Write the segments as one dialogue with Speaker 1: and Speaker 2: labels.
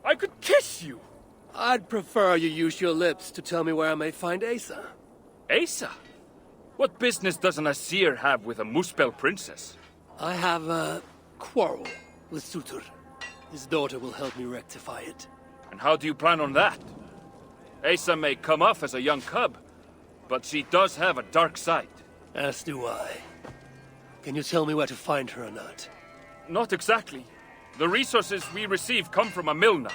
Speaker 1: I could kiss you!
Speaker 2: I'd prefer you use your lips to tell me where I may find Asa.
Speaker 1: Asa? What business does an Asir have with a Muspel princess?
Speaker 2: I have a quarrel with Sutur. His daughter will help me rectify it.
Speaker 1: And how do you plan on that? Asa may come off as a young cub, but she does have a dark side.
Speaker 2: As do I. Can you tell me where to find her or not?
Speaker 1: Not exactly. The resources we receive come from a Milna.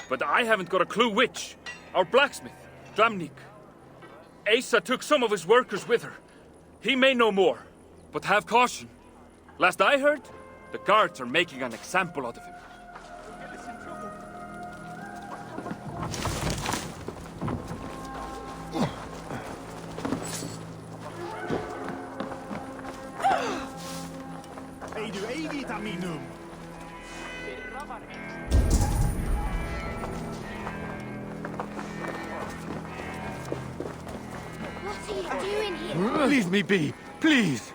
Speaker 1: But I haven't got a clue which. Our blacksmith, Glamnik. Asa took some of his workers with her. He may know more, but have caution. Last I heard, the guards are making an example out of him.
Speaker 3: What are you doing here?
Speaker 4: Leave me be, please!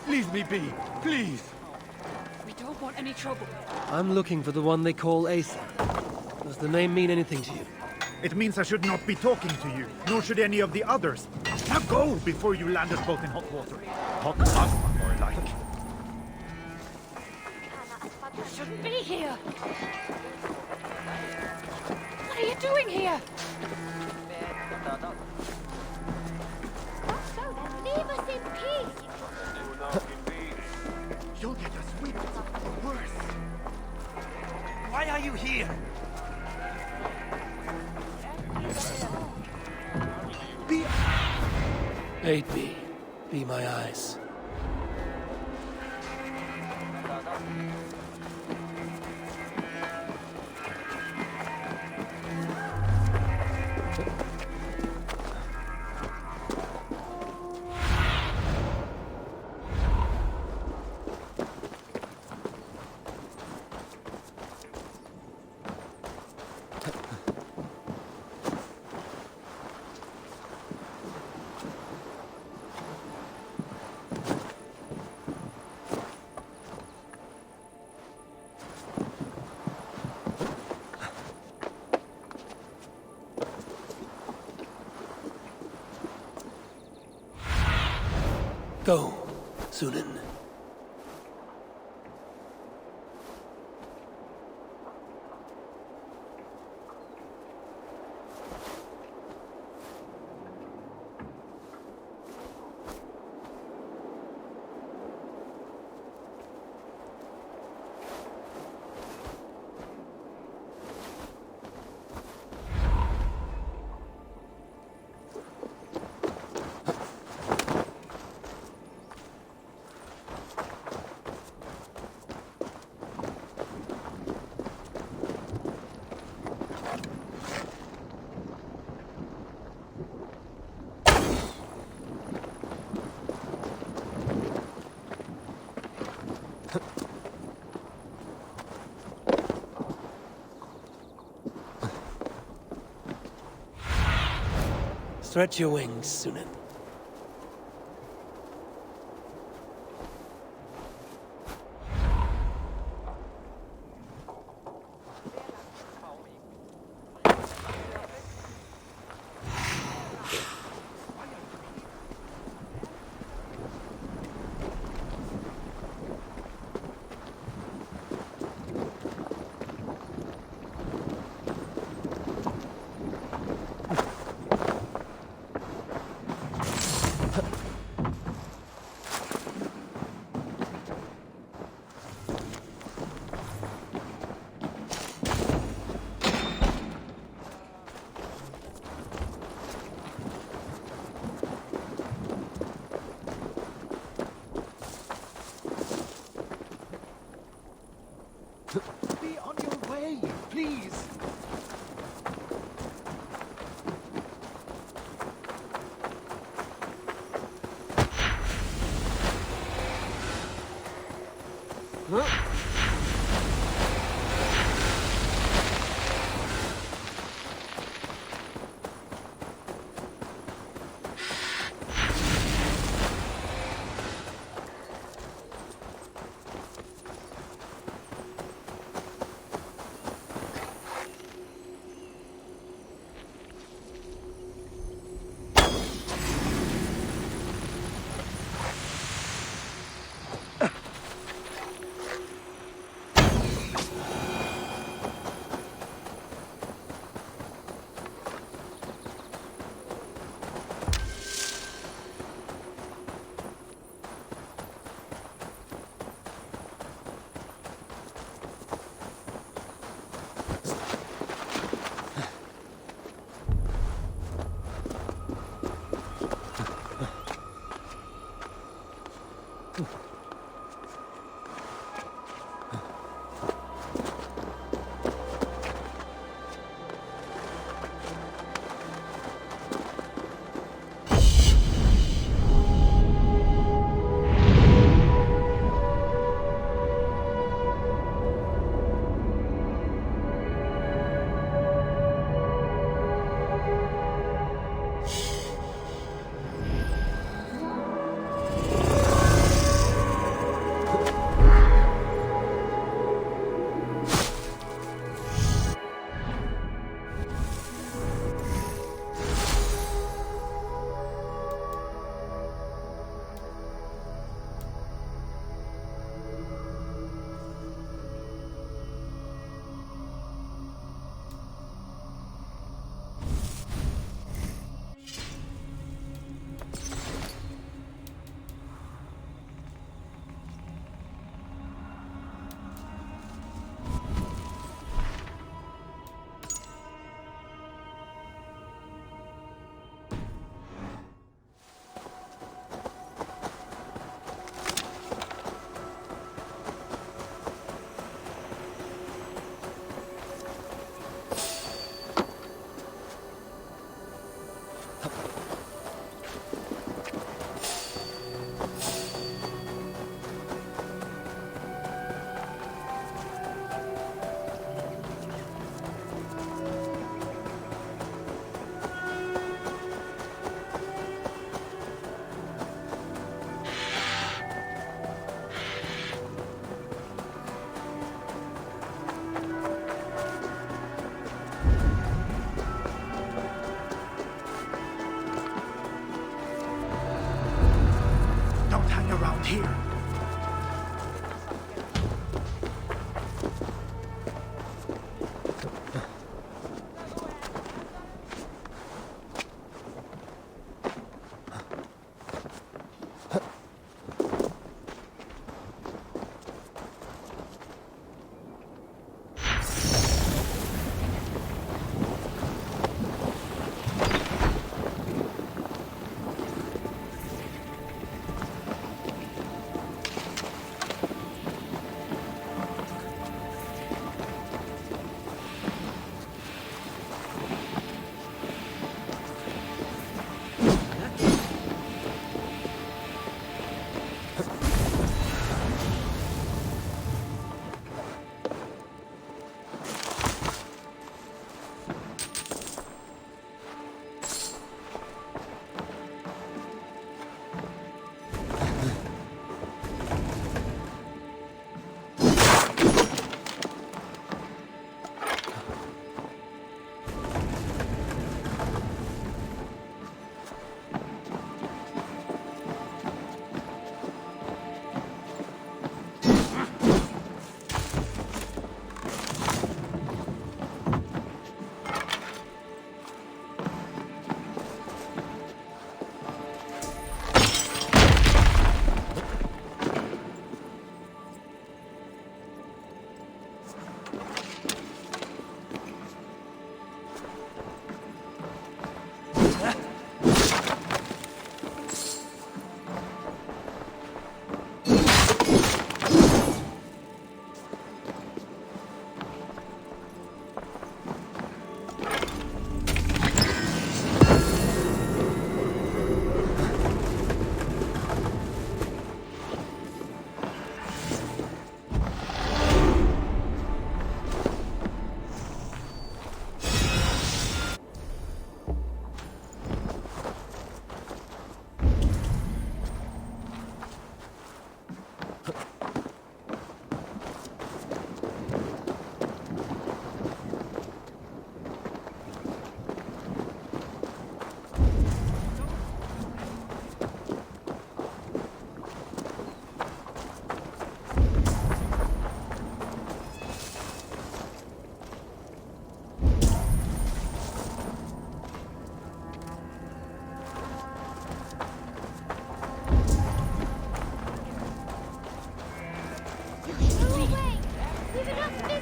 Speaker 4: Leave me be, please!
Speaker 5: We don't want any trouble.
Speaker 2: I'm looking for the one they call Asa. Does the name mean anything to you?
Speaker 6: It means I should not be talking to you, nor should any of the others. Now go before you land us both in hot water. Hot plasma, more like.
Speaker 5: You shouldn't be here. What are you doing here?
Speaker 3: So then, leave us in peace.
Speaker 6: You'll get us whipped, or worse. Why are you here?
Speaker 2: Aid me. Be my eyes. Go, Sunan. Stretch your wings, Sunan.
Speaker 6: Be on your way, please.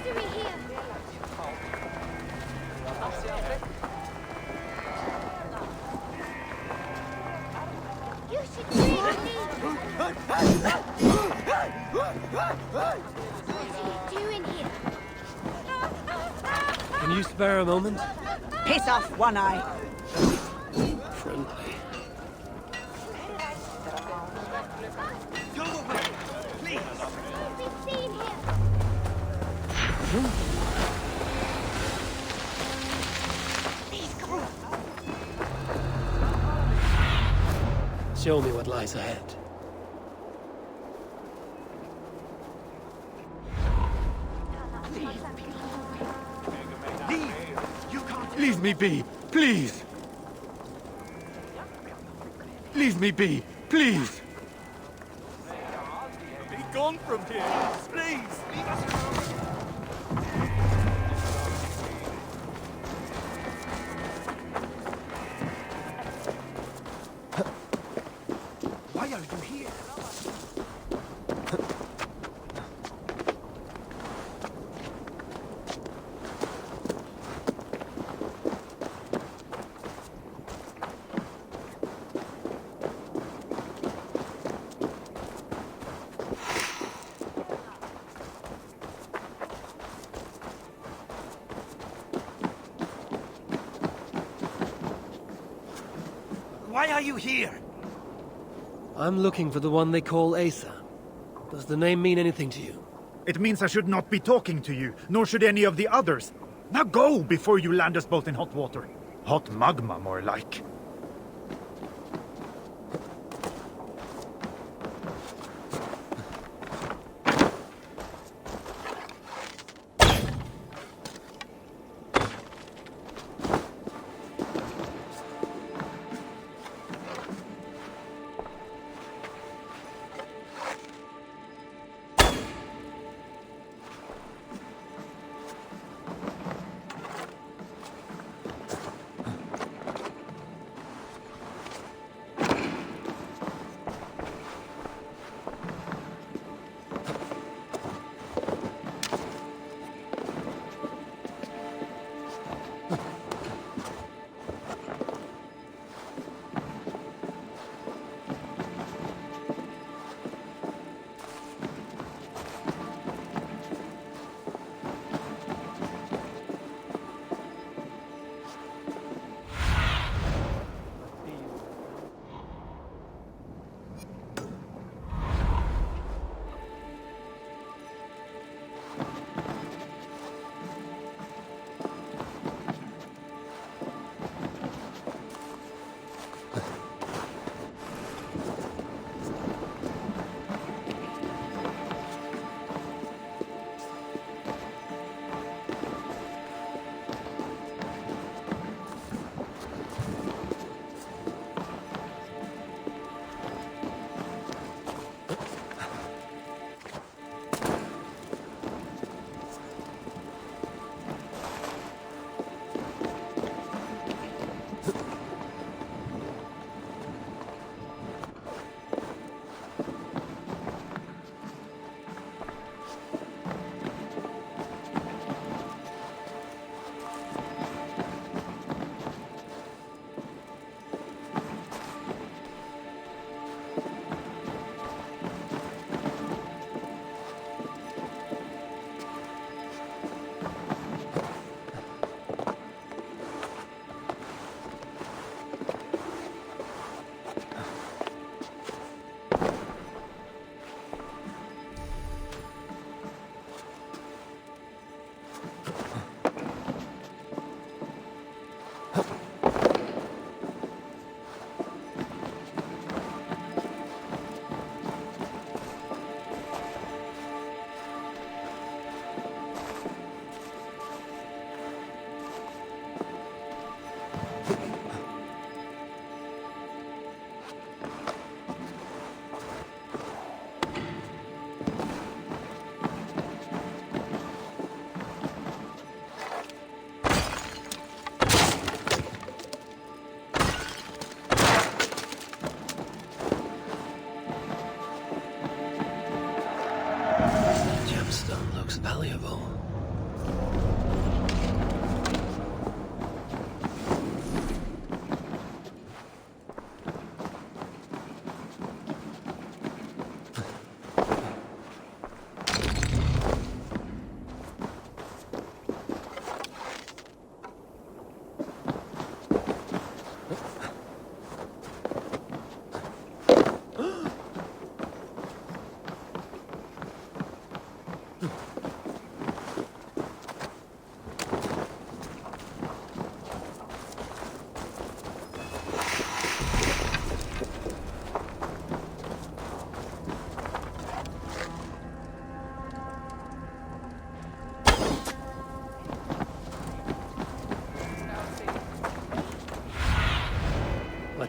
Speaker 3: doing here? You should drink me. What are you doing here?
Speaker 2: Can you spare a moment?
Speaker 7: Piss off, One Eye.
Speaker 2: Friendly.
Speaker 3: Don't be seen here.
Speaker 2: Show me what lies ahead.
Speaker 4: Leave me be, please. Leave me be, please.
Speaker 8: Be gone from here, please. Leave us alone.
Speaker 6: Why are you here?
Speaker 8: Why are you here?
Speaker 2: I'm looking for the one they call Asa. Does the name mean anything to you?
Speaker 6: It means I should not be talking to you, nor should any of the others. Now go before you land us both in hot water. Hot magma, more like.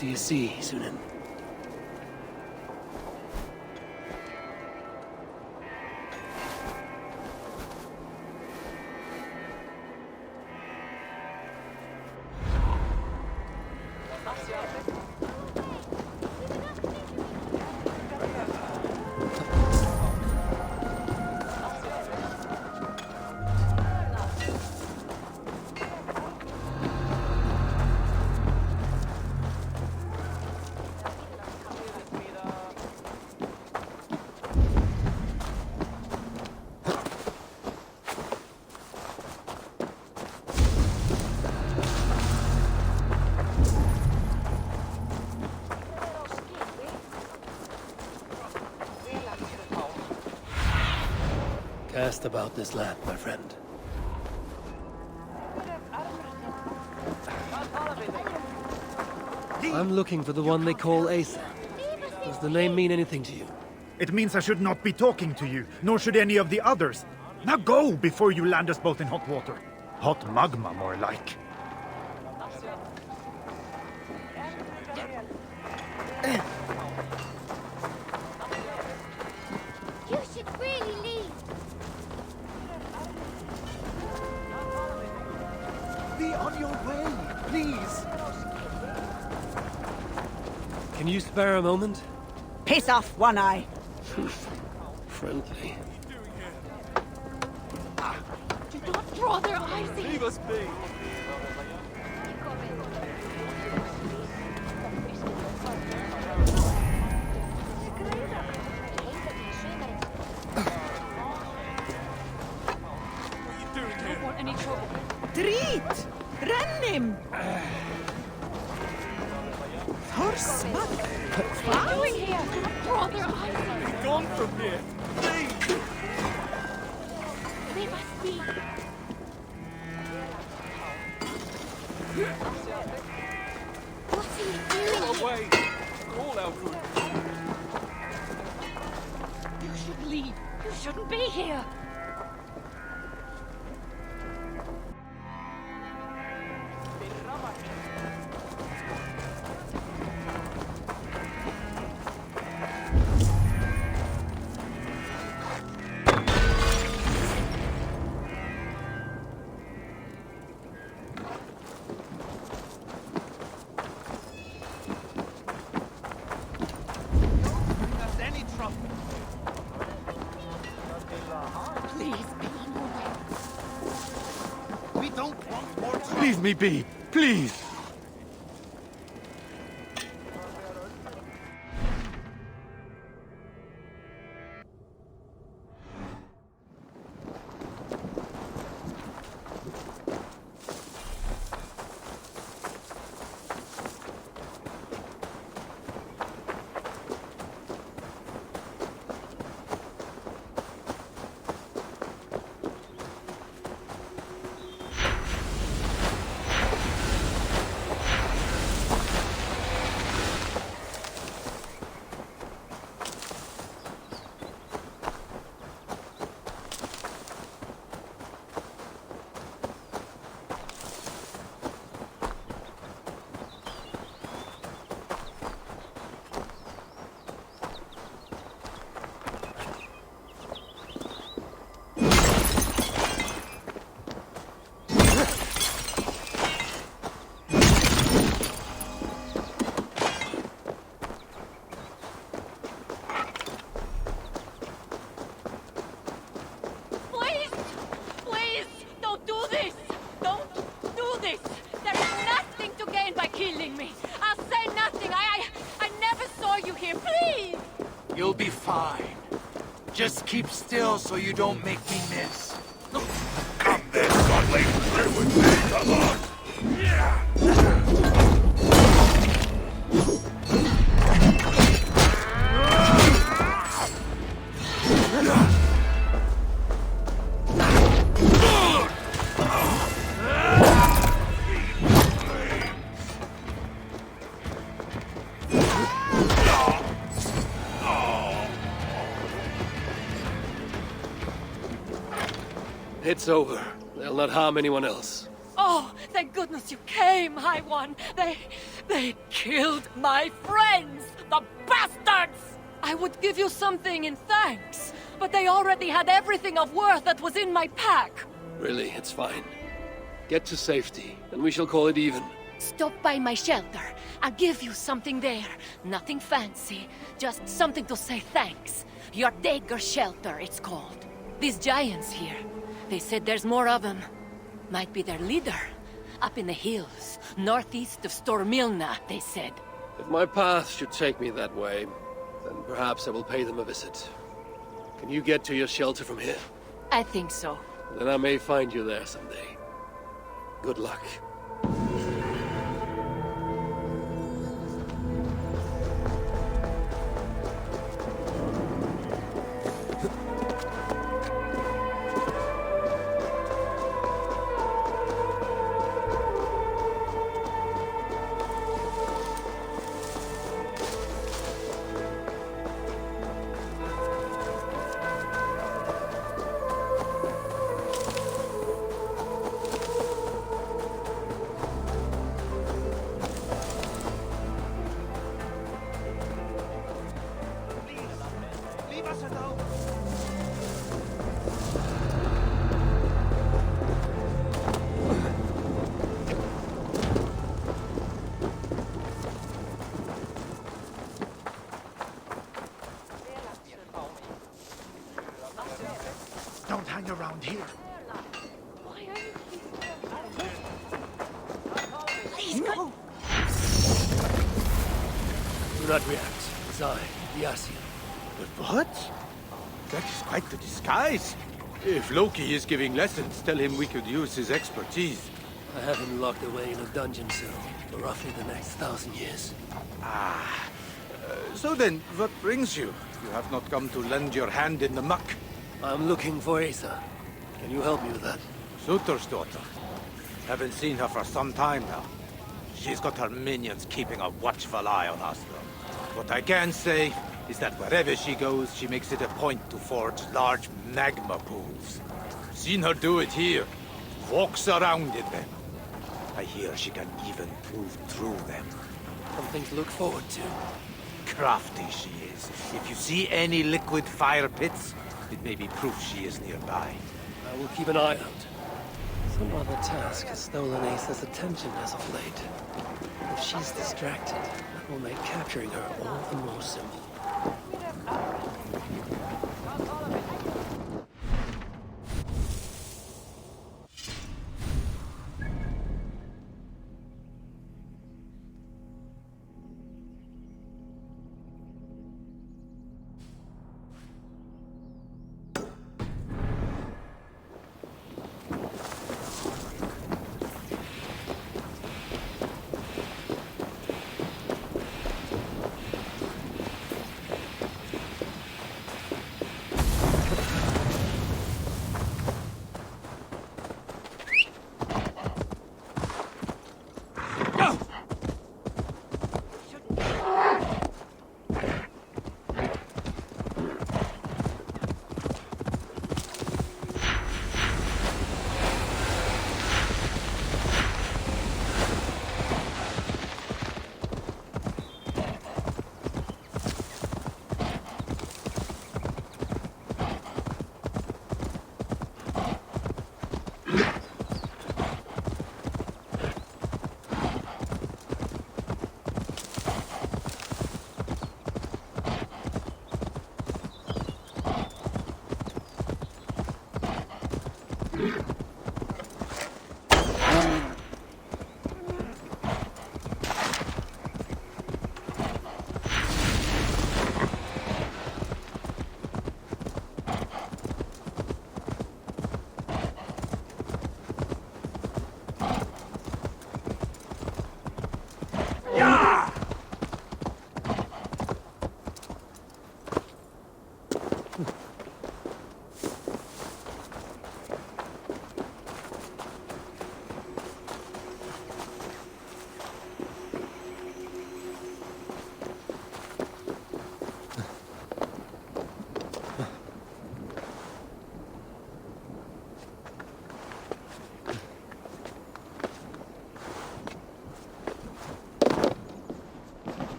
Speaker 2: do you see, Sunan? Cast about this land, my friend. I'm looking for the one they call Asa. Does the name mean anything to you?
Speaker 6: It means I should not be talking to you, nor should any of the others. Now go before you land us both in hot water. Hot magma, more like.
Speaker 3: You should really leave.
Speaker 8: Be on your way, please.
Speaker 2: Can you spare a moment?
Speaker 7: Piss off, One Eye.
Speaker 2: Friendly.
Speaker 5: Do not draw their eyes in.
Speaker 8: Leave us be.
Speaker 5: I don't want any trouble.
Speaker 7: Treat! Rennim! Forsmak!
Speaker 5: What are you doing here? Do not draw their eyes in.
Speaker 8: Be gone from here. Please.
Speaker 5: They must be.
Speaker 3: What are you doing here?
Speaker 8: Away. All our good.
Speaker 5: You should leave. You shouldn't be here.
Speaker 8: Us any trouble.
Speaker 5: Please be on your way.
Speaker 8: We don't want more trouble.
Speaker 4: Leave me be, please!
Speaker 5: Please! Please! Don't do this! Don't do this! There is nothing to gain by killing me! I'll say nothing! I never saw you here! Please!
Speaker 9: You'll be fine. Just keep still so you don't make me miss.
Speaker 8: Come then, godly. Stay with me. Come on.
Speaker 2: It's over. They'll not harm anyone else.
Speaker 5: Oh, thank goodness you came, High One. They killed my friends, the bastards! I would give you something in thanks, but they already had everything of worth that was in my pack.
Speaker 2: Really, it's fine. Get to safety, and we shall call it even.
Speaker 5: Stop by my shelter. I'll give you something there. Nothing fancy, just something to say thanks. Your dagger shelter, it's called. These giants here, they said there's more of them. Might be their leader. Up in the hills, northeast of Stormilna, they said.
Speaker 2: If my path should take me that way, then perhaps I will pay them a visit. Can you get to your shelter from here?
Speaker 5: I think so.
Speaker 2: Then I may find you there someday. Good luck.
Speaker 8: Leave us alone.
Speaker 6: Don't hang around here.
Speaker 5: Please, go.
Speaker 2: Do not react. It's I, the Asian.
Speaker 4: But what? That is quite the disguise. If Loki is giving lessons, tell him we could use his expertise.
Speaker 2: I have him locked away in a dungeon cell for roughly the next 1,000 years.
Speaker 4: So then, what brings you? You have not come to lend your hand in the muck.
Speaker 2: I'm looking for Asa. Can you help me with that?
Speaker 4: Sutor's daughter. Haven't seen her for some time now. She's got her minions keeping a watchful eye on us, though. What I can say is that wherever she goes, she makes it a point to forge large magma pools. Seen her do it here. Walks around in them. I hear she can even move through them.
Speaker 2: Something to look forward to.
Speaker 4: Crafty she is. If you see any liquid fire pits, it may be proof she is nearby.
Speaker 2: I will keep an eye out. Some other task has stolen Asa's attention as of late. If she's distracted, that will make capturing her all the more simple.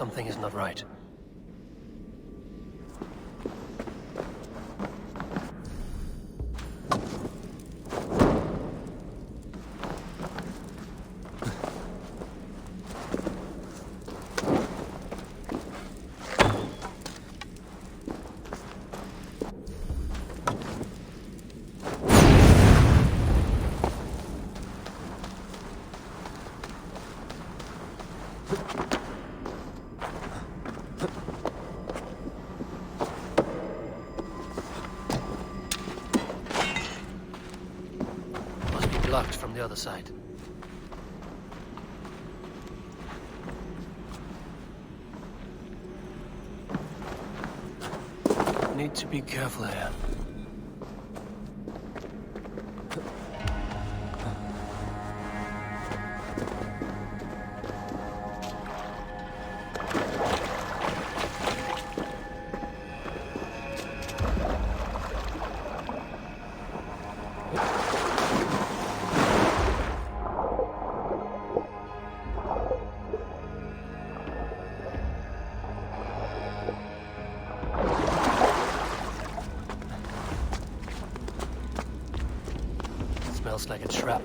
Speaker 2: Something is not right. Blocked from the other side. Need to be careful here. Smells like a trap.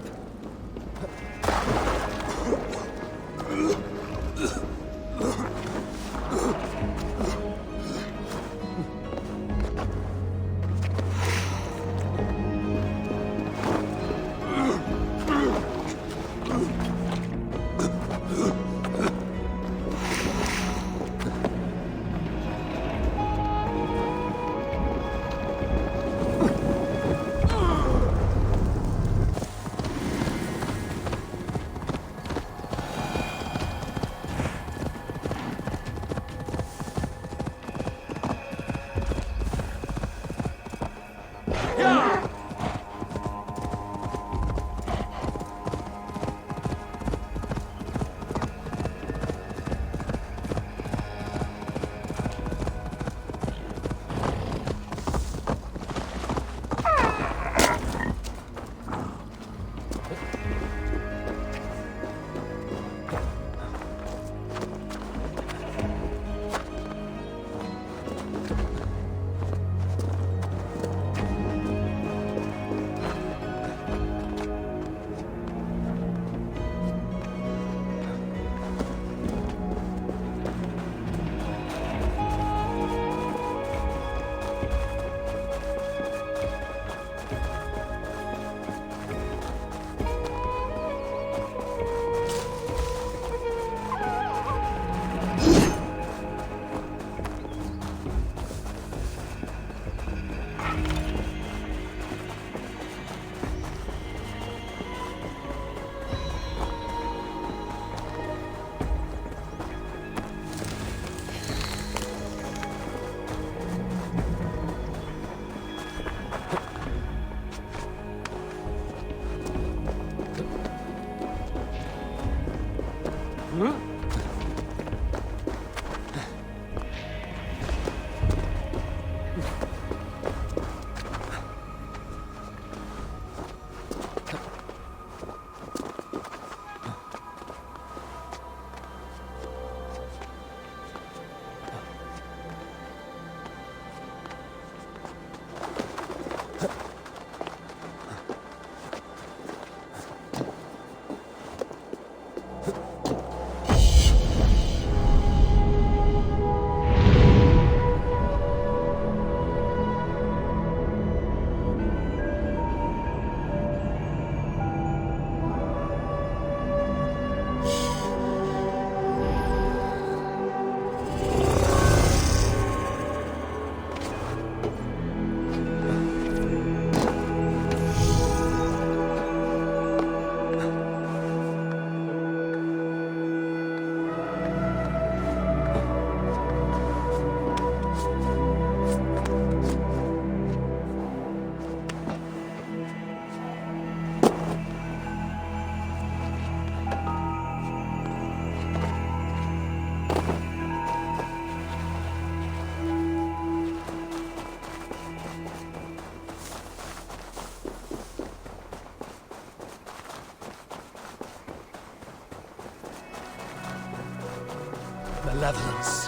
Speaker 2: malevolence.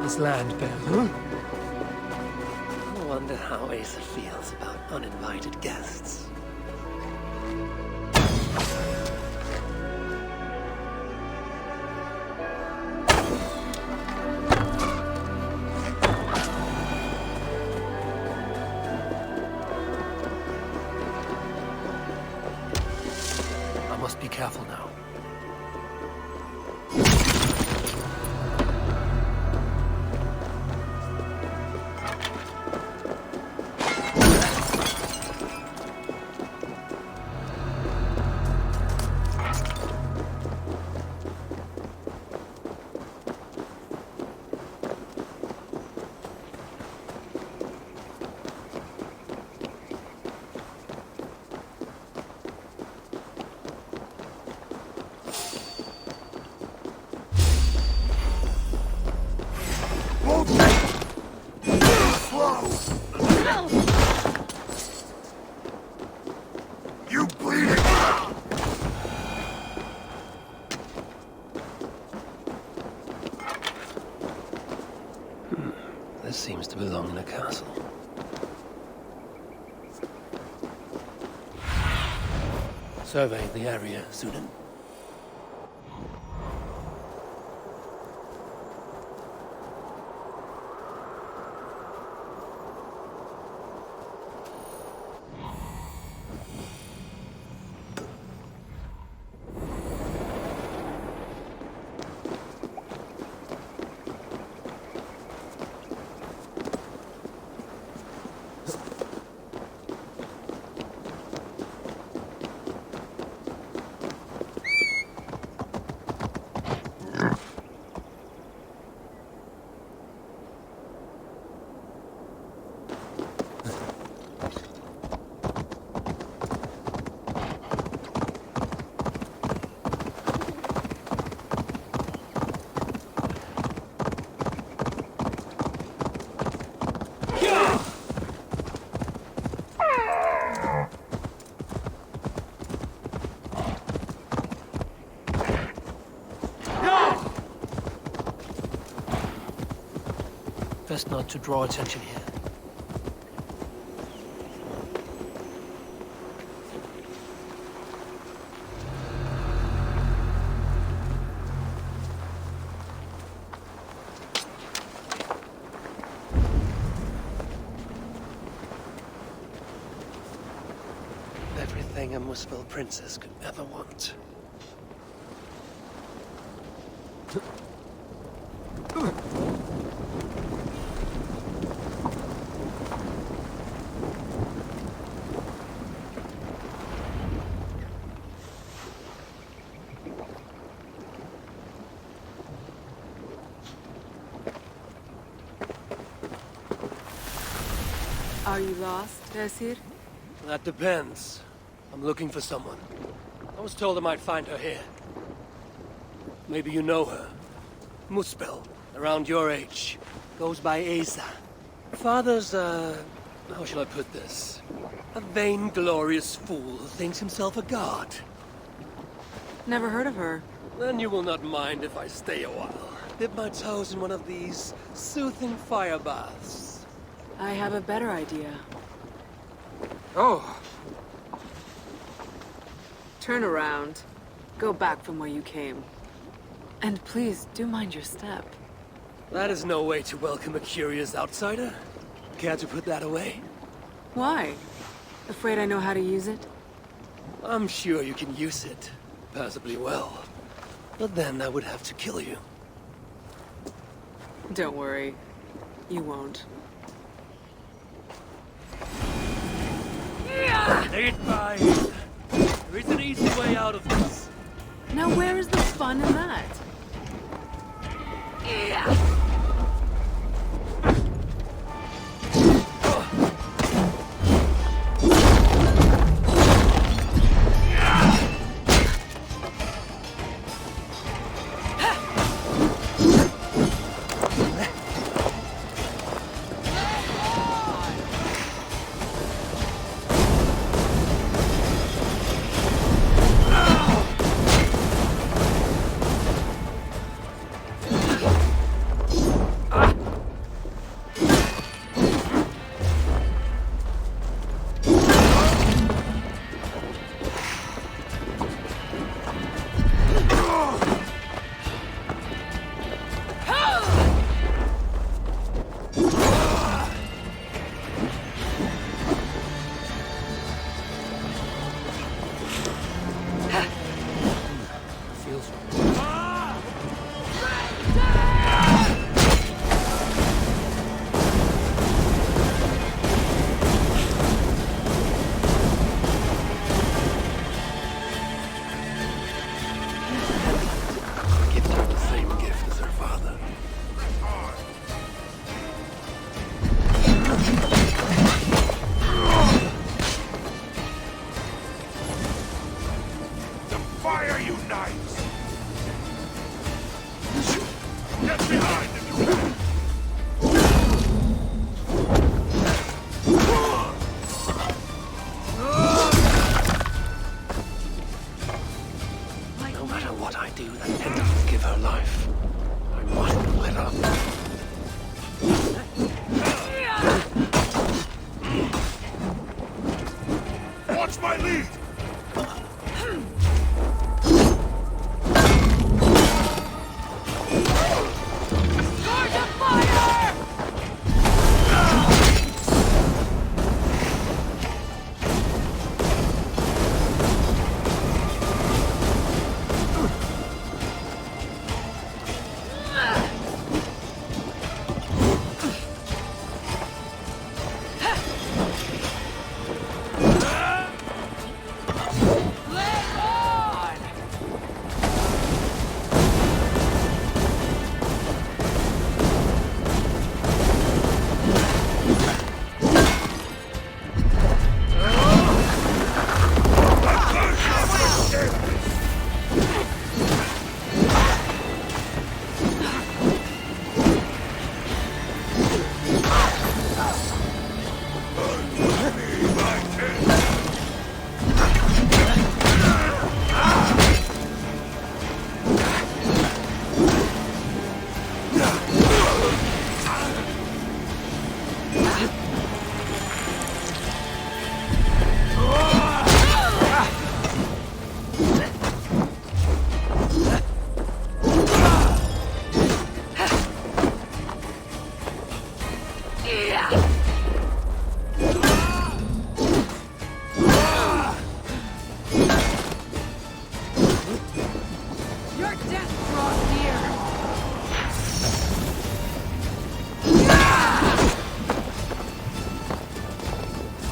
Speaker 2: This land bears. I wonder how Asa feels about uninvited guests. I must be careful now.
Speaker 8: You bleeding?
Speaker 2: This seems to belong in a castle. Survey the area, Sunan. Best not to draw attention here. Everything a Muspel princess could ever want.
Speaker 5: Are you lost, Esir?
Speaker 2: That depends. I'm looking for someone. I was told I might find her here. Maybe you know her. Muspel, around your age. Goes by Asa. Father's, how shall I put this? A vainglorious fool who thinks himself a god.
Speaker 5: Never heard of her.
Speaker 2: Then you will not mind if I stay a while. Dip my toes in one of these soothing fire baths.
Speaker 5: I have a better idea.
Speaker 1: Oh,
Speaker 5: Turn around. Go back from where you came. And please, do mind your step.
Speaker 2: That is no way to welcome a curious outsider. Care to put that away?
Speaker 5: Why? Afraid I know how to use it?
Speaker 2: I'm sure you can use it. Passably well. But then I would have to kill you.
Speaker 5: Don't worry. You won't.
Speaker 2: Lay it by. There is an easy way out of this.
Speaker 5: Now where is the fun in that?
Speaker 2: No matter what I do, that Penta will give her life. I mustn't let up.
Speaker 8: Watch my lead!
Speaker 5: Charge of fire! Your death draws near.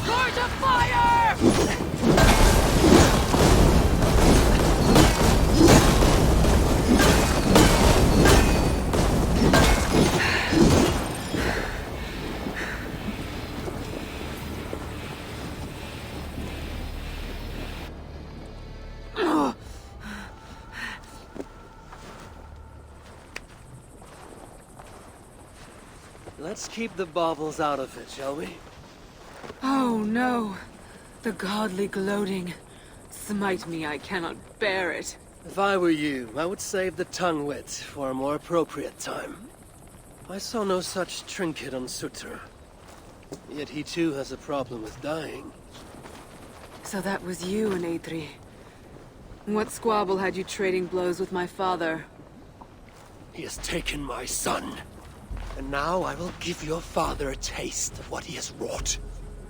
Speaker 5: Charge of fire!
Speaker 2: Let's keep the baubles out of it, shall we?
Speaker 5: Oh no, the godly gloating. Smite me, I cannot bear it.
Speaker 2: If I were you, I would save the tongue wit for a more appropriate time. I saw no such trinket on Sutter. Yet he too has a problem with dying.
Speaker 5: So that was you and Aetri. What squabble had you trading blows with my father?
Speaker 2: He has taken my son. And now I will give your father a taste of what he has wrought.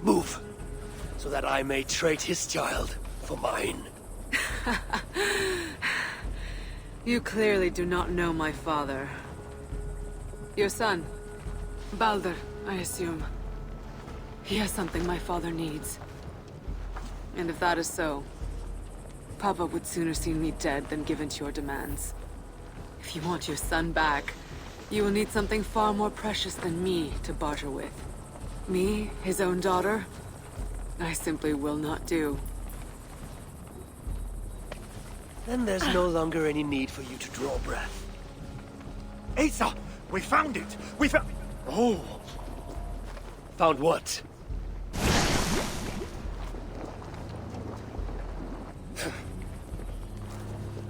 Speaker 2: Move, so that I may trade his child for mine.
Speaker 5: You clearly do not know my father. Your son, Baldur, I assume. He has something my father needs. And if that is so, Papa would sooner see me dead than give in to your demands. If you want your son back, you will need something far more precious than me to barter with. Me, his own daughter? I simply will not do.
Speaker 2: Then there's no longer any need for you to draw breath.
Speaker 6: Asa! We found it! We found...
Speaker 2: Oh. Found what?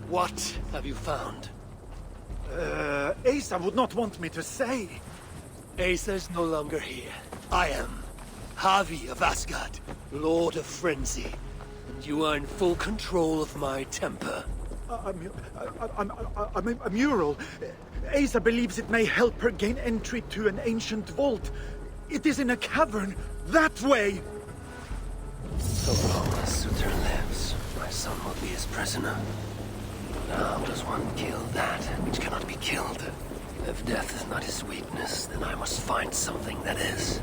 Speaker 2: What have you found?
Speaker 6: Asa would not want me to say.
Speaker 2: Asa's no longer here. I am. Havi of Asgard, Lord of Frenzy. And you are in full control of my temper.
Speaker 6: A mural. Asa believes it may help her gain entry to an ancient vault. It is in a cavern. That way!
Speaker 2: So long as Sutter lives, my son will be his prisoner. How does one kill that which cannot be killed? If death is not his weakness, then I must find something that is.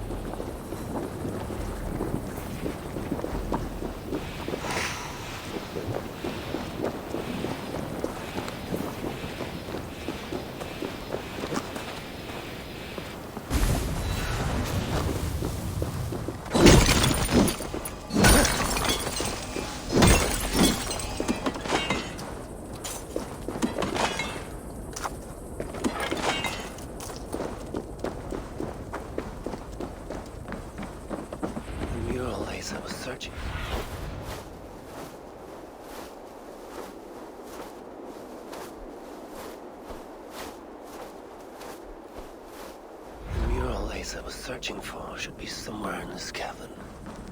Speaker 2: Asa was searching. The mural Asa was searching for should be somewhere in this cavern.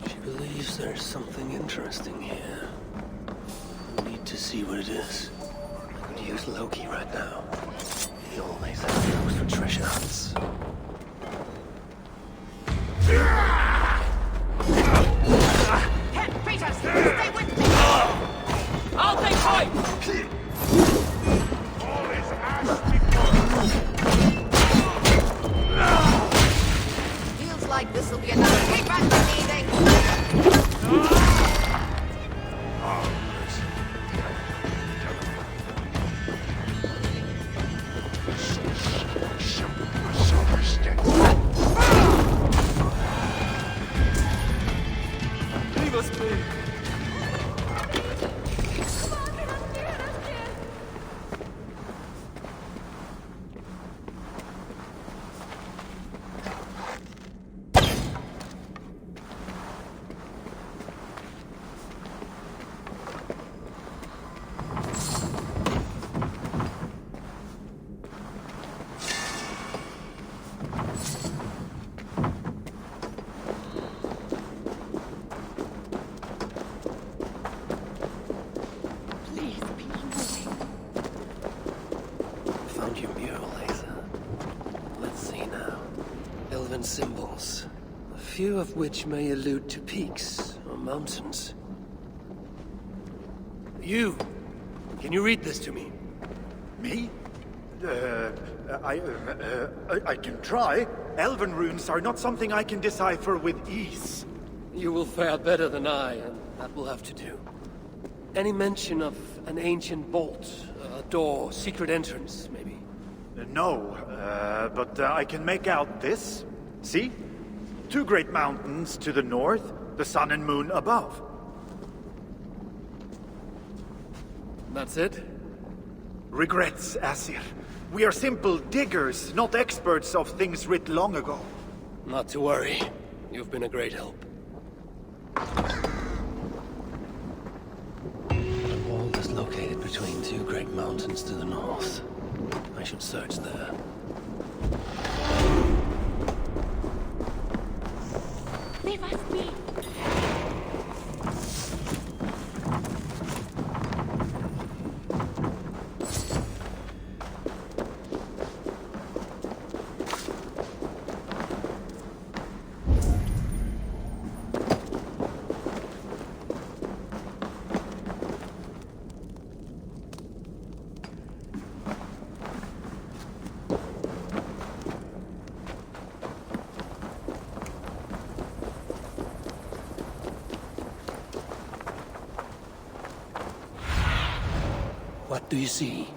Speaker 2: She believes there's something interesting here. I need to see what it is. I could use Loki right now. He always has nose for treasure hunts.
Speaker 5: Peters, stay with me! I'll take point!
Speaker 8: All is ash before
Speaker 5: Feels like this'll be another kickback meeting.
Speaker 8: Leave us be.
Speaker 2: Found your mural, Asa. Let's see now. Elven symbols. A few of which may allude to peaks or mountains. You! Can you read this to me?
Speaker 6: Me? I can try. Elven runes are not something I can decipher with ease.
Speaker 2: You will fare better than I, and that will have to do. Any mention of an ancient bolt, a door, secret entrance, maybe?
Speaker 6: No, but I can make out this. See? Two great mountains to the north, the sun and moon above.
Speaker 2: That's it?
Speaker 6: Regrets, Asir. We are simple diggers, not experts of things writ long ago.
Speaker 2: Not to worry. You've been a great help. The wall is located between two great mountains to the north. I should search there.
Speaker 3: Leave us be.
Speaker 2: What do you see?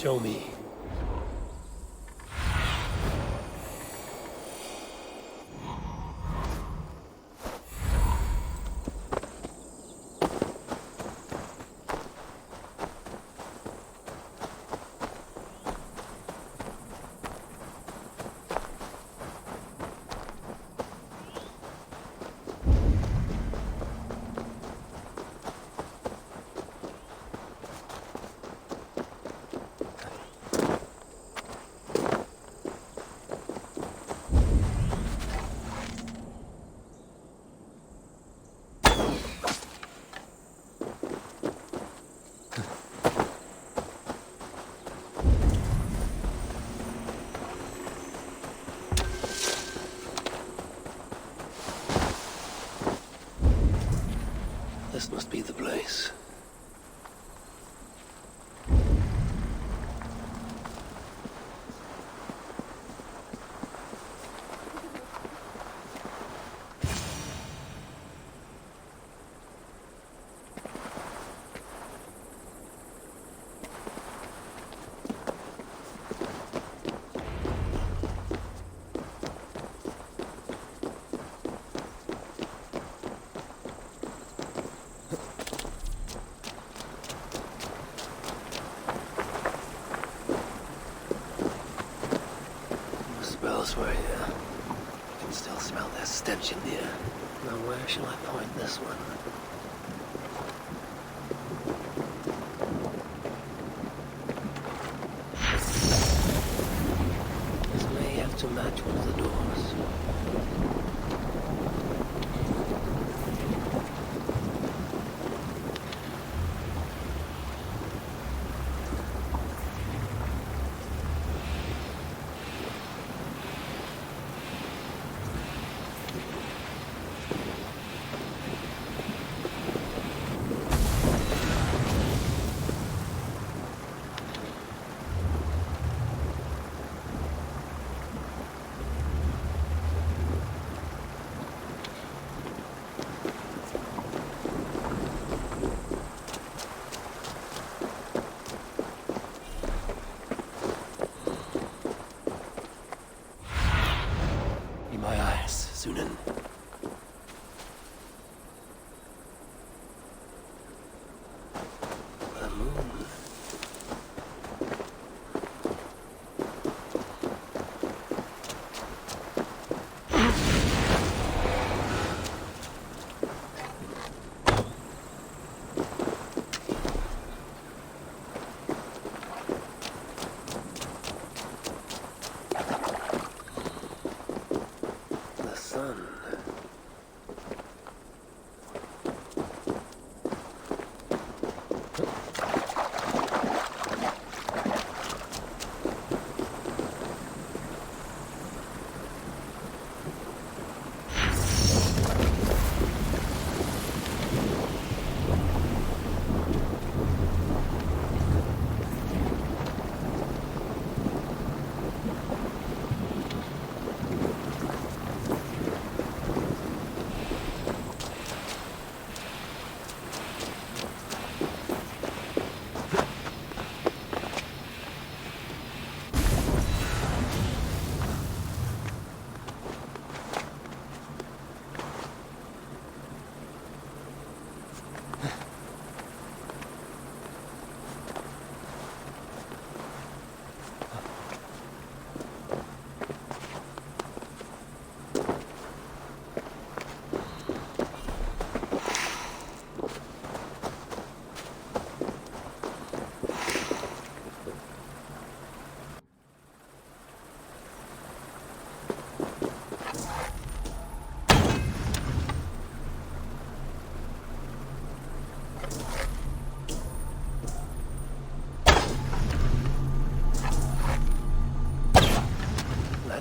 Speaker 2: Show me. This must be the place. Elsewhere here. I can still smell their stench in the air. Now where shall I point this one? This may have to match one of the doors.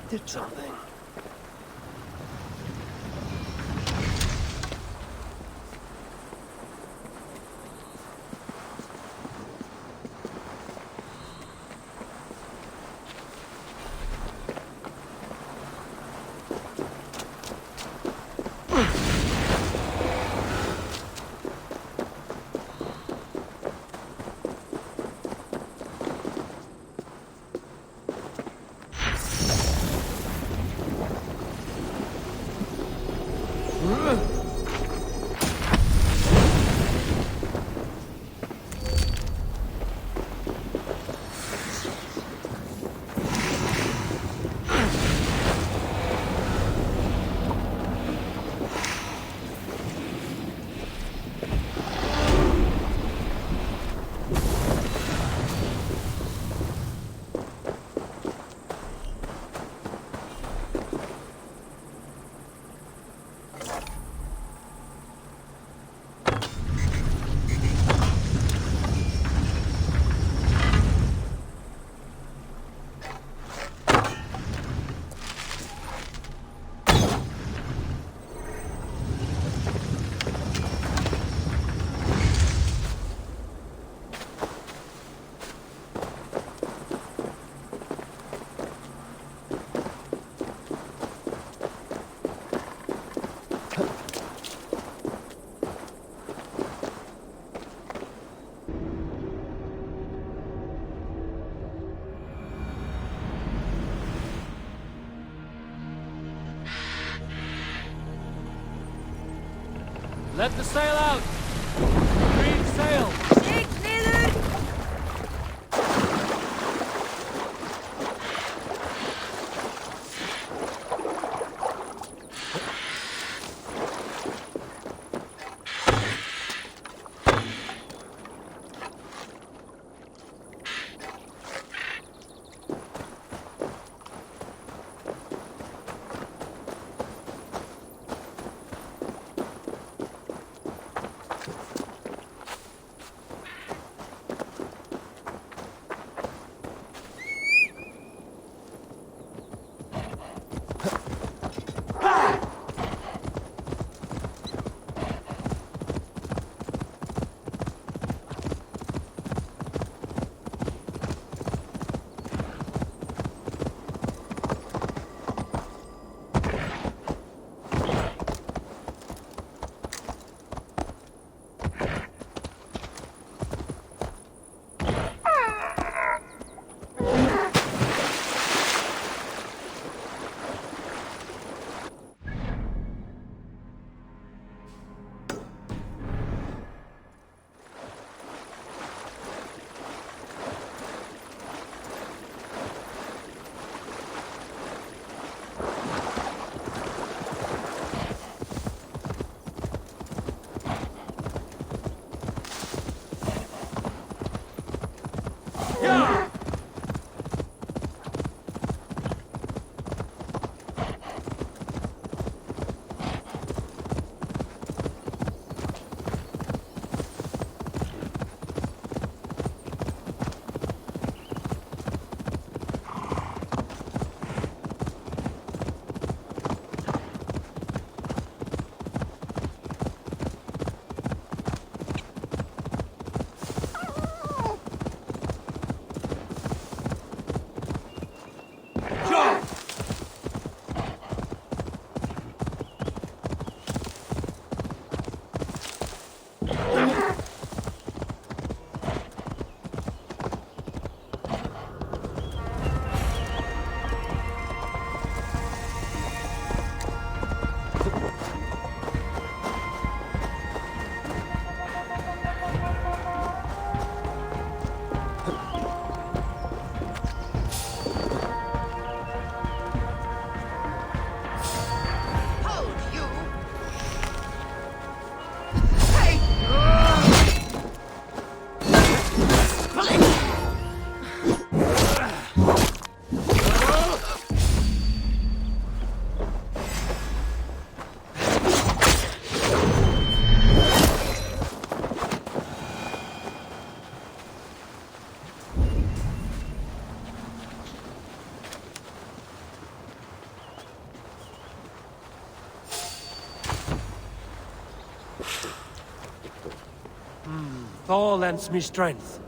Speaker 2: Did something. Let the sail out! Green sail! Thor lends me strength.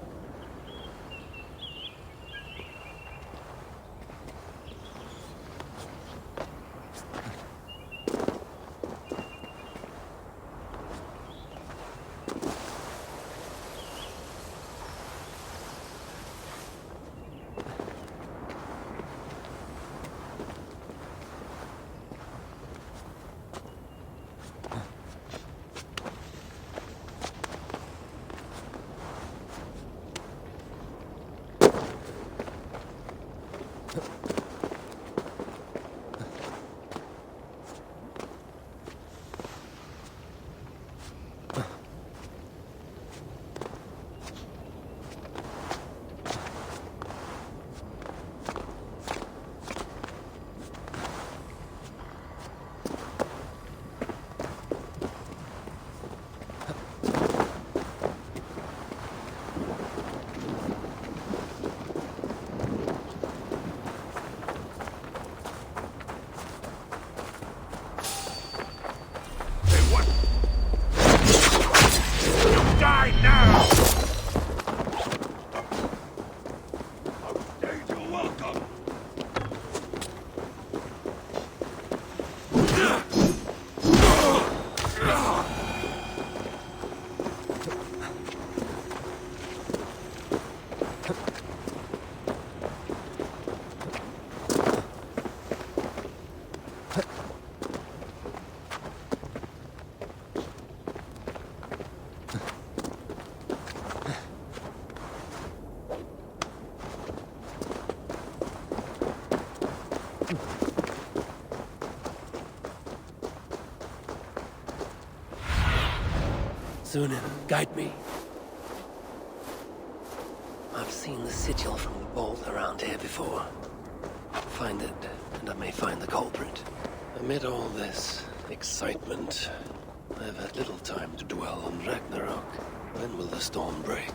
Speaker 2: Sunan, guide me. I've seen the sigil from the bolt around here before. Find it, and I may find the culprit. Amid all this excitement, I have had little time to dwell on Ragnarok. When will the storm break?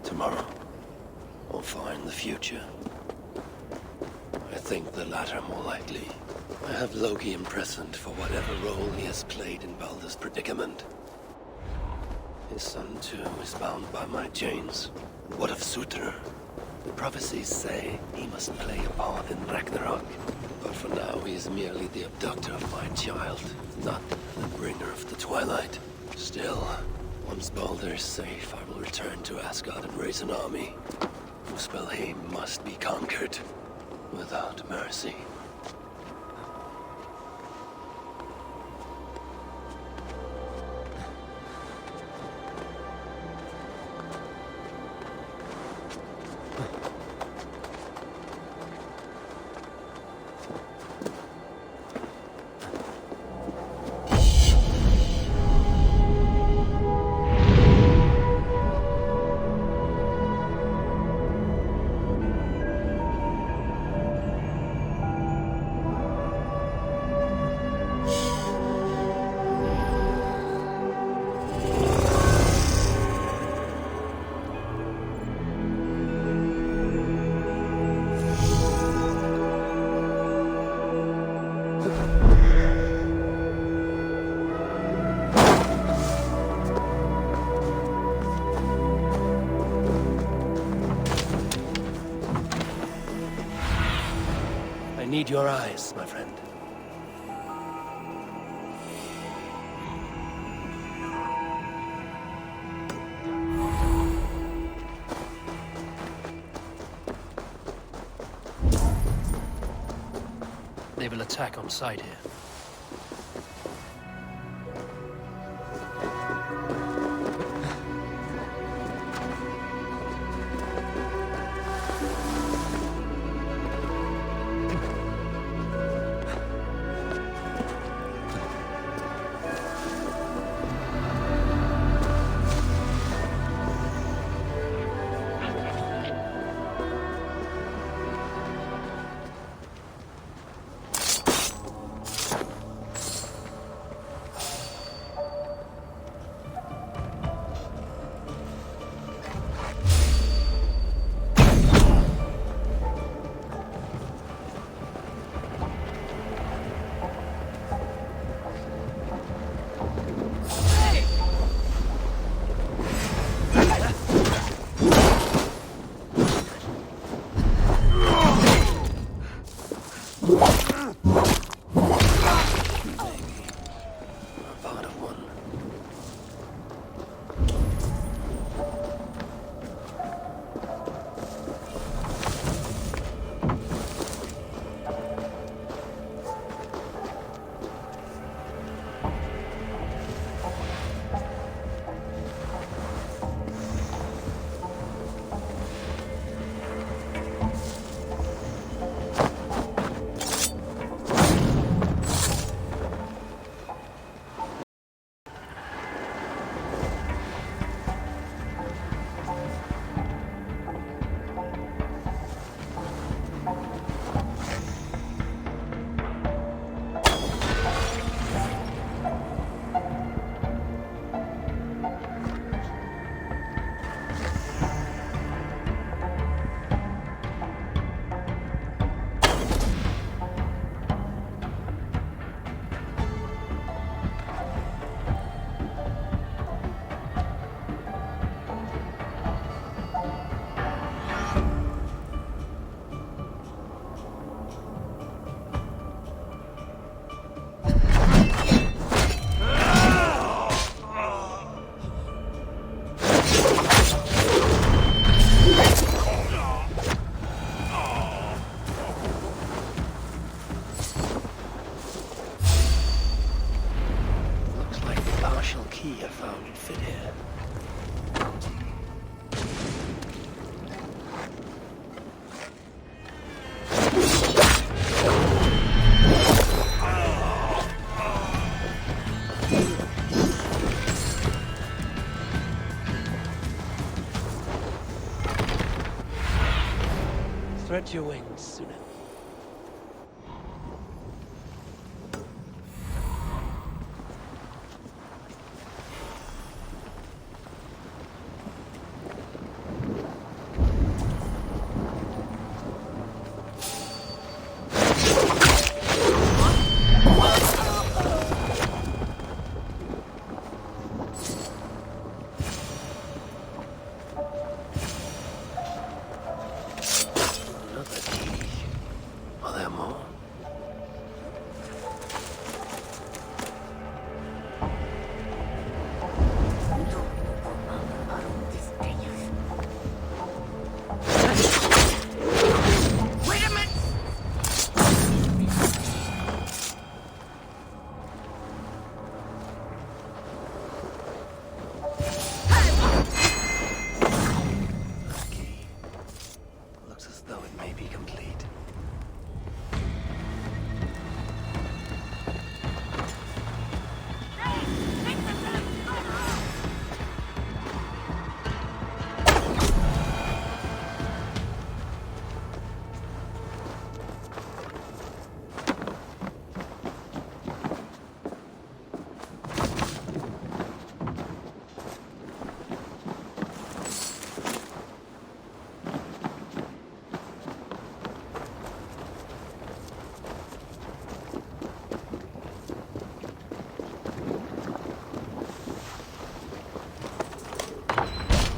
Speaker 2: Tomorrow? Or far in the future? I think the latter more likely. I have Loki imprisoned for whatever role he has played in Baldur's predicament. His son, too, is bound by my chains. What of Surtr? The prophecies say he must play a part in Ragnarok. But for now, he is merely the abductor of my child, not the bringer of the Twilight. Still, once Baldur is safe, I will return to Asgard and raise an army. Muspelheim must be conquered, without mercy. I need your eyes, my friend. They will attack on sight here. Spread your wings, Sunan. Another key. Are there more?
Speaker 3: Wait a minute!
Speaker 2: That key. Looks as though it may be complete.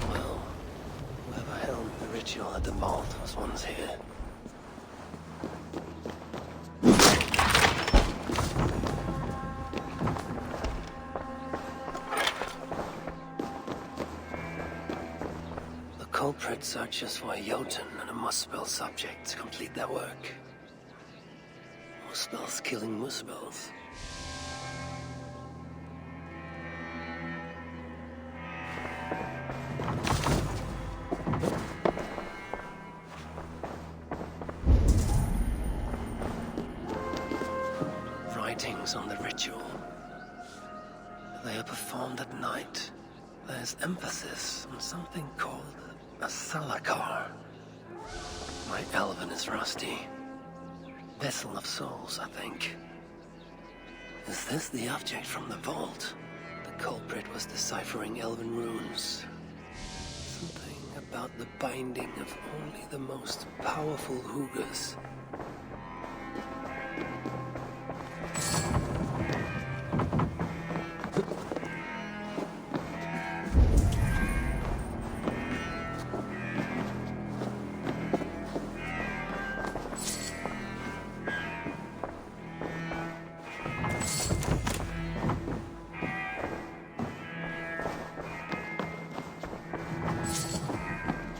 Speaker 2: Well, whoever held the ritual at the vault was once here. The culprit searches for a Jotun and a Muspel subject to complete their work. Muspels killing Muspels. Writings on the ritual. They are performed at night. There's emphasis on something called a salakar. My Elven is rusty. Vessel of souls, I think. Is this the object from the vault? The culprit was deciphering Elven runes. Something about the binding of only the most powerful Hugas.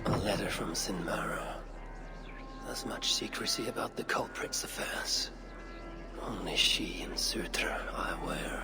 Speaker 2: A letter from Sinmara. There's much secrecy about the culprit's affairs. Only she and Sutra are aware.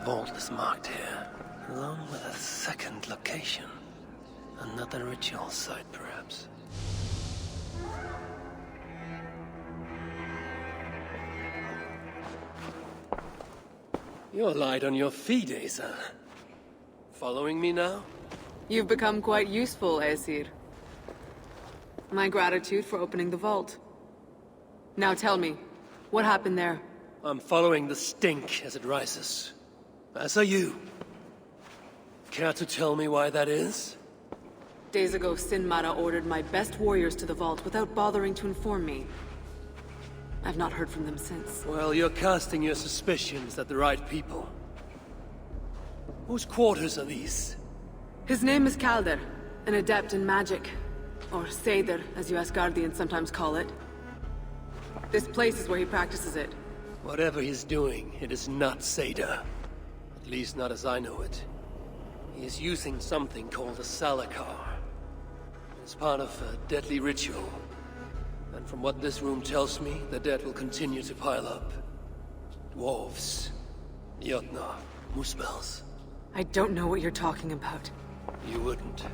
Speaker 2: vault is marked here, along with a second location. Another ritual site, perhaps. You're light on your feet, Asa. Following me now?
Speaker 10: You've become quite useful, Aesir. My gratitude for opening the vault. Now tell me, what happened there?
Speaker 2: I'm following the stink as it rises. As are you. Care to tell me why that is?
Speaker 10: Days ago, Sinmara ordered my best warriors to the vault without bothering to inform me. I've not heard from them since.
Speaker 2: Well, you're casting your suspicions at the right people. Whose quarters are these?
Speaker 10: His name is Kalder, an adept in magic. Or Seidr, as you Asgardians sometimes call it. This place is where he practices it.
Speaker 2: Whatever he's doing, it is not Seidr. At least not as I know it. He is using something called a Salakar. It's part of a deadly ritual. And from what this room tells me, the dead will continue to pile up. Dwarves, Jotnar, Muspels.
Speaker 10: I don't know what you're talking about.
Speaker 2: You wouldn't.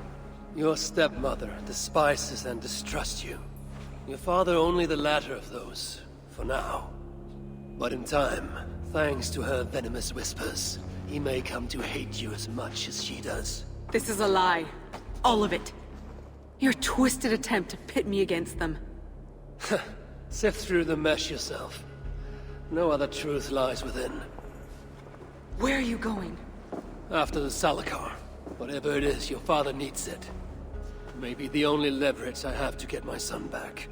Speaker 2: Your stepmother despises and distrusts you. Your father only the latter of those, for now. But in time, thanks to her venomous whispers, he may come to hate you as much as she does.
Speaker 10: This is a lie. All of it. Your twisted attempt to pit me against them.
Speaker 2: Sift through the mesh yourself. No other truth lies within.
Speaker 10: Where are you going?
Speaker 2: After the Salakar. Whatever it is, your father needs it. Maybe the only leverage I have to get my son back.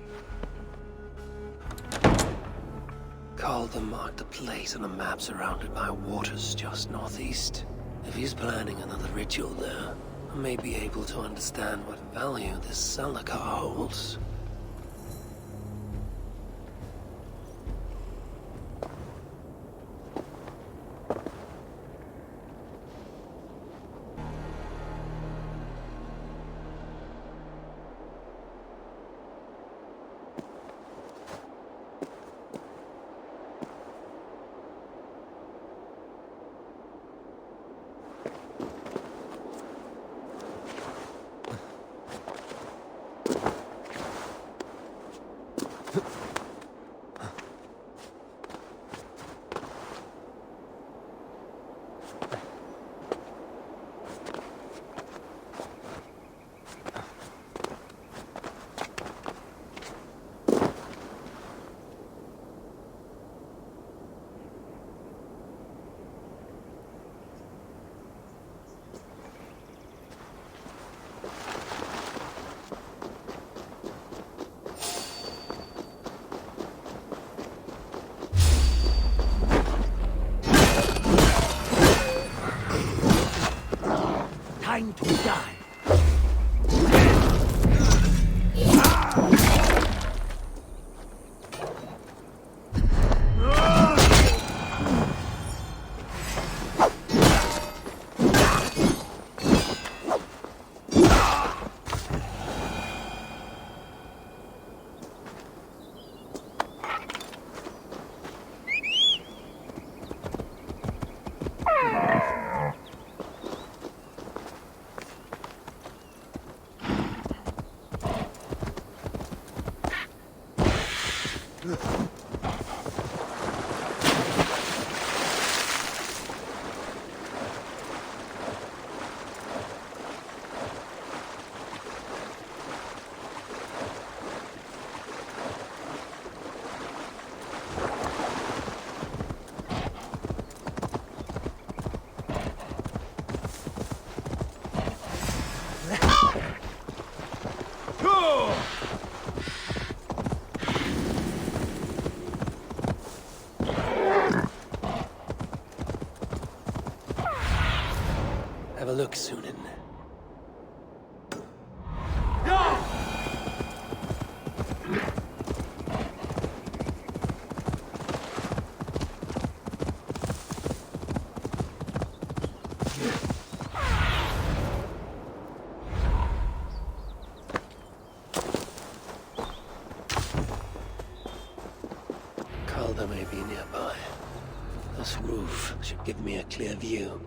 Speaker 2: Calder marked a place on a map surrounded by waters just northeast. If he's planning another ritual there, I may be able to understand what value this Salakar holds.
Speaker 9: Time to die.
Speaker 2: Have a look, Sunan. Calder may be nearby. The roof should give me a clear view.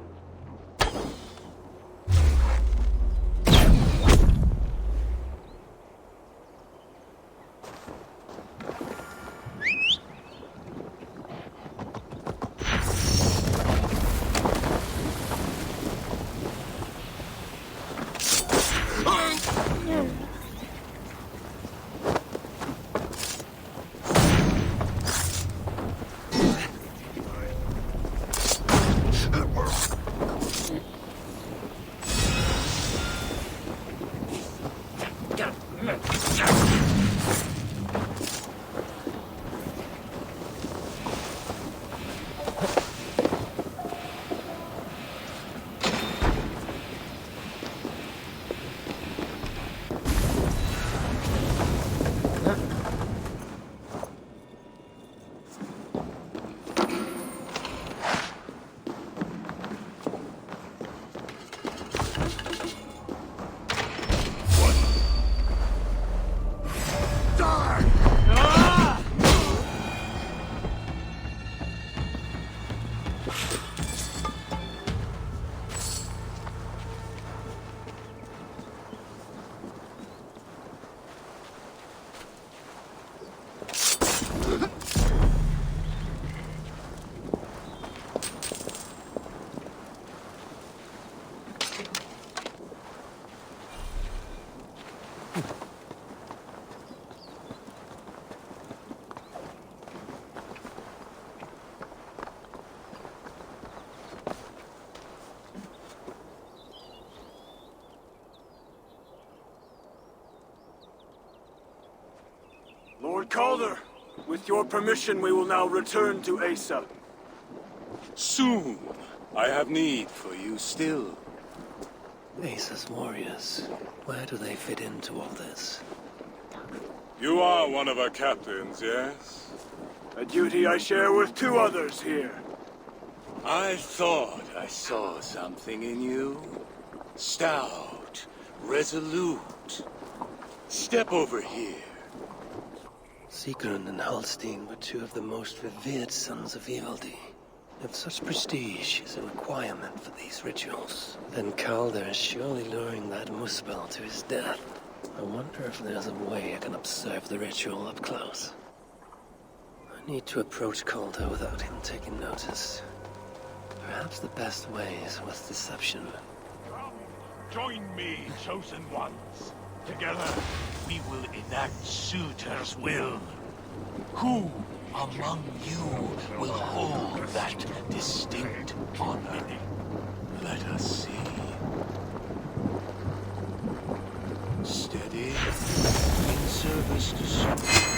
Speaker 8: Lord Calder, with your permission, we will now return to Asa.
Speaker 11: Soon. I have need for you still.
Speaker 2: Asa's warriors, where do they fit into all this?
Speaker 11: You are one of our captains, yes?
Speaker 8: A duty I share with 2 others here.
Speaker 11: I thought I saw something in you. Stout, resolute. Step over here.
Speaker 2: Sigrun and Halstein were 2 of the most revered sons of Ivaldi. If such prestige is a requirement for these rituals, then Calder is surely luring that Muspel to his death. I wonder if there's a way I can observe the ritual up close. I need to approach Calder without him taking notice. Perhaps the best way is with deception.
Speaker 12: Come, join me, chosen ones. Together, we will enact Suitor's will. Who among you will hold that distinct honor?
Speaker 11: Let us see. Steady. In service to Suitor.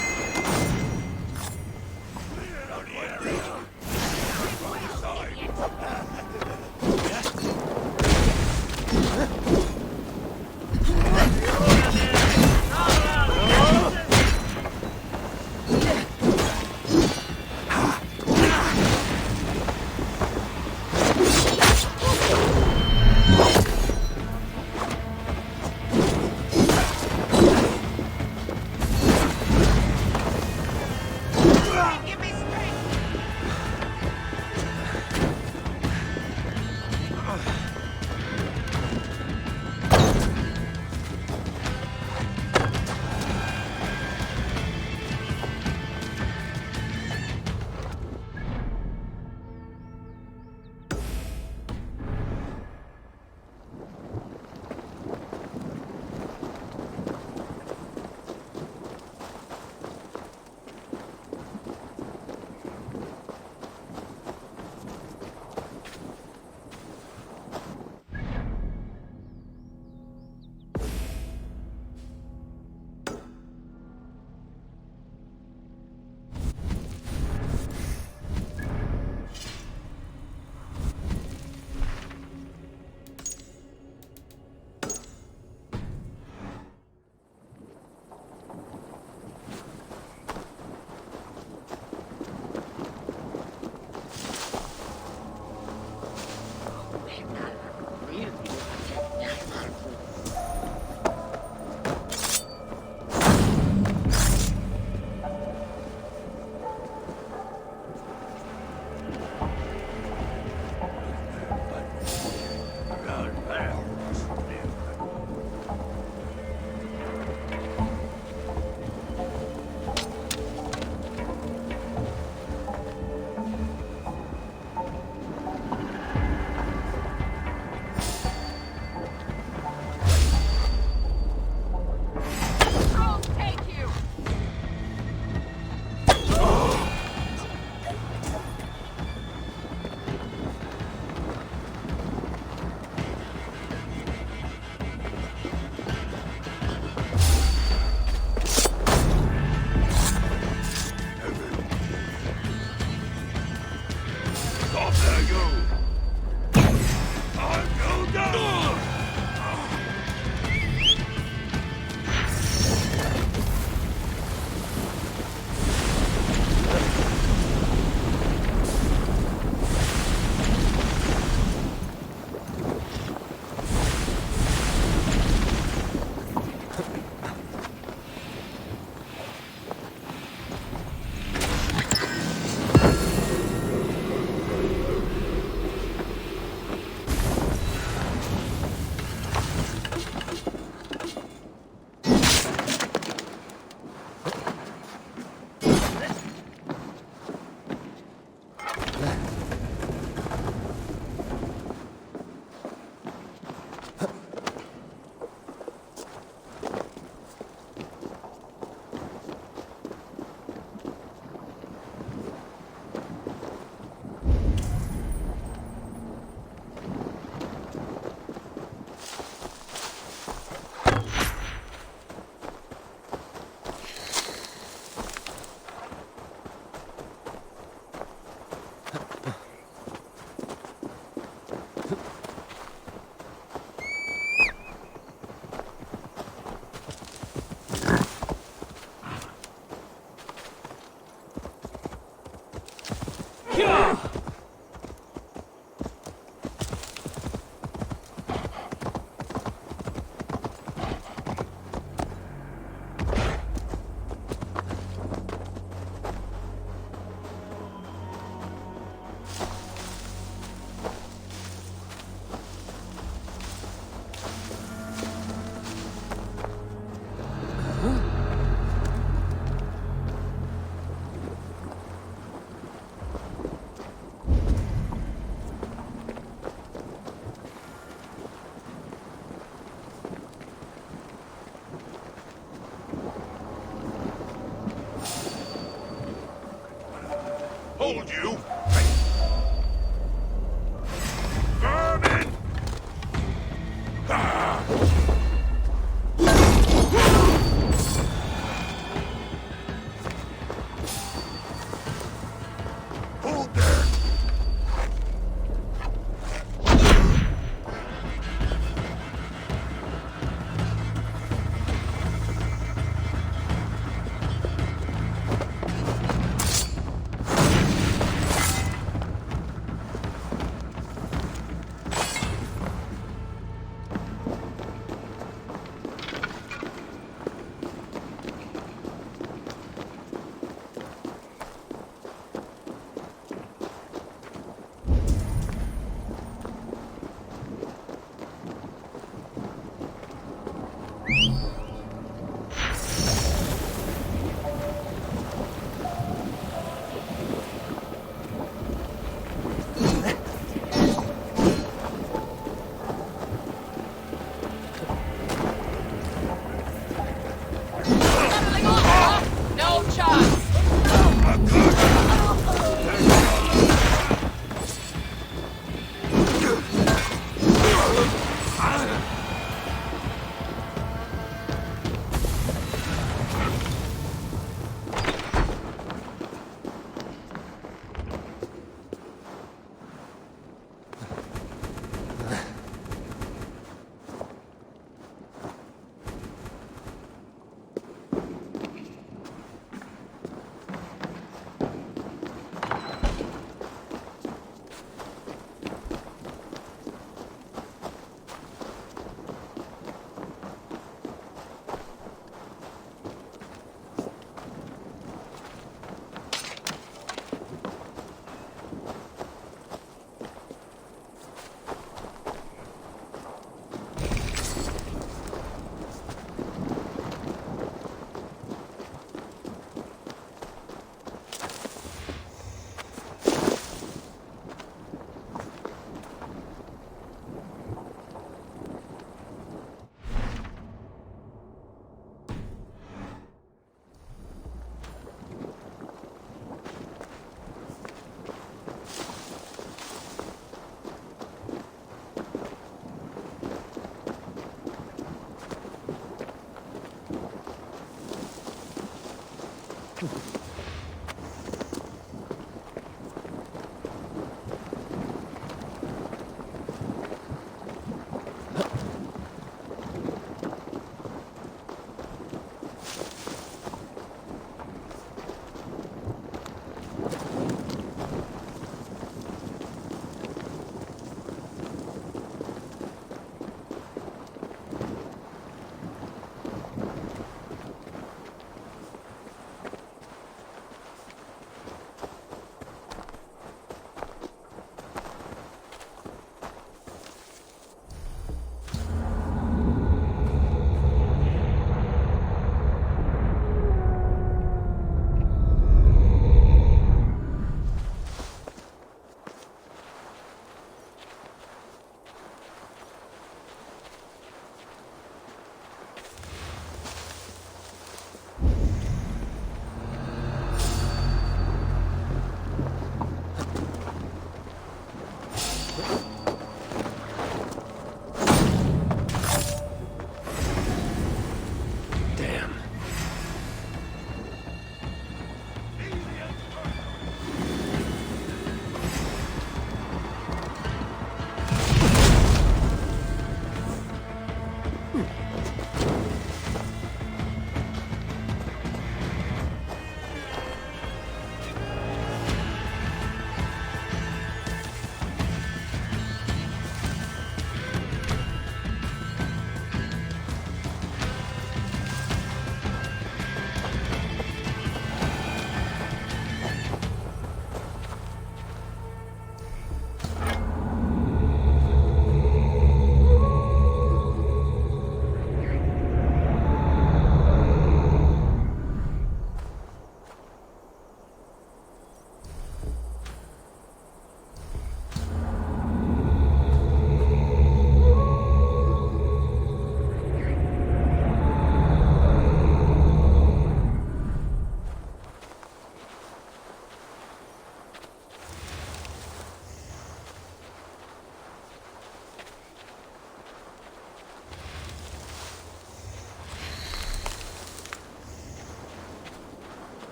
Speaker 2: Damn.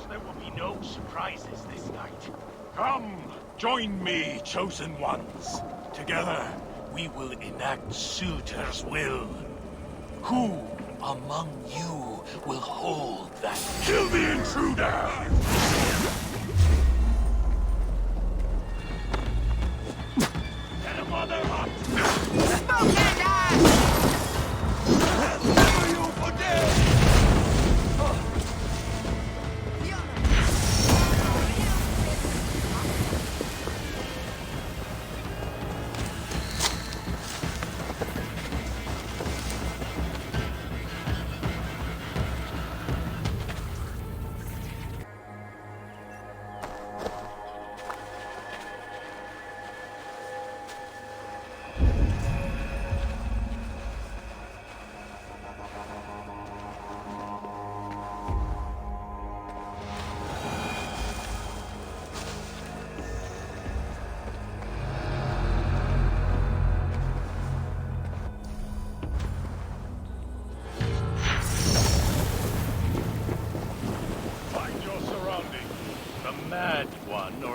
Speaker 12: There will be no surprises this night. Come, join me, chosen ones. Together, we will enact Suitor's will. Who among you will hold that? Kill the intruder! Get him on their hot! Smoke and ash! Never you forget!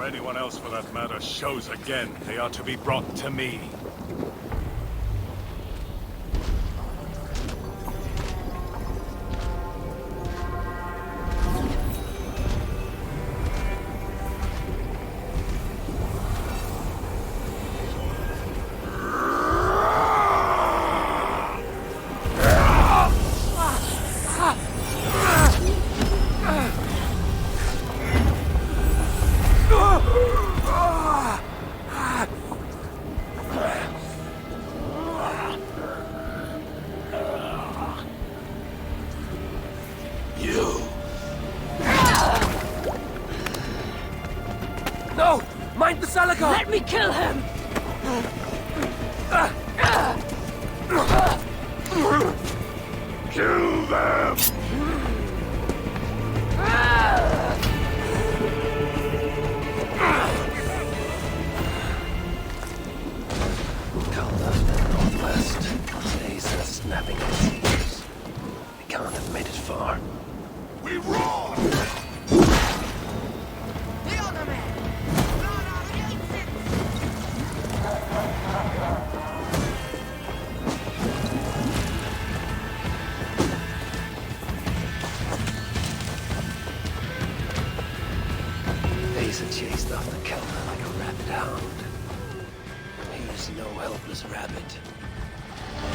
Speaker 12: Anyone else for that matter shows again, they are to be brought to me.
Speaker 2: No! Mind the Salagar!
Speaker 5: Let me kill him!
Speaker 12: Kill them!
Speaker 2: Calder, northwest. Days are snapping at seams. We can't have made it far.
Speaker 12: We roar!
Speaker 2: Asa chased after Kelmer like a rabid hound. He's no helpless rabbit.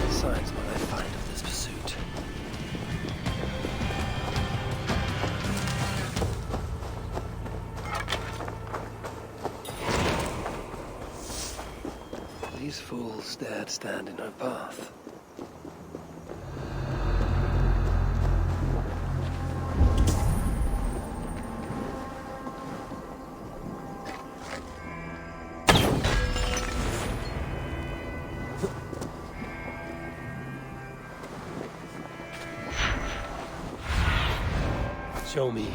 Speaker 2: Signs what I find of this pursuit. these fools dared stand in her path. Show me.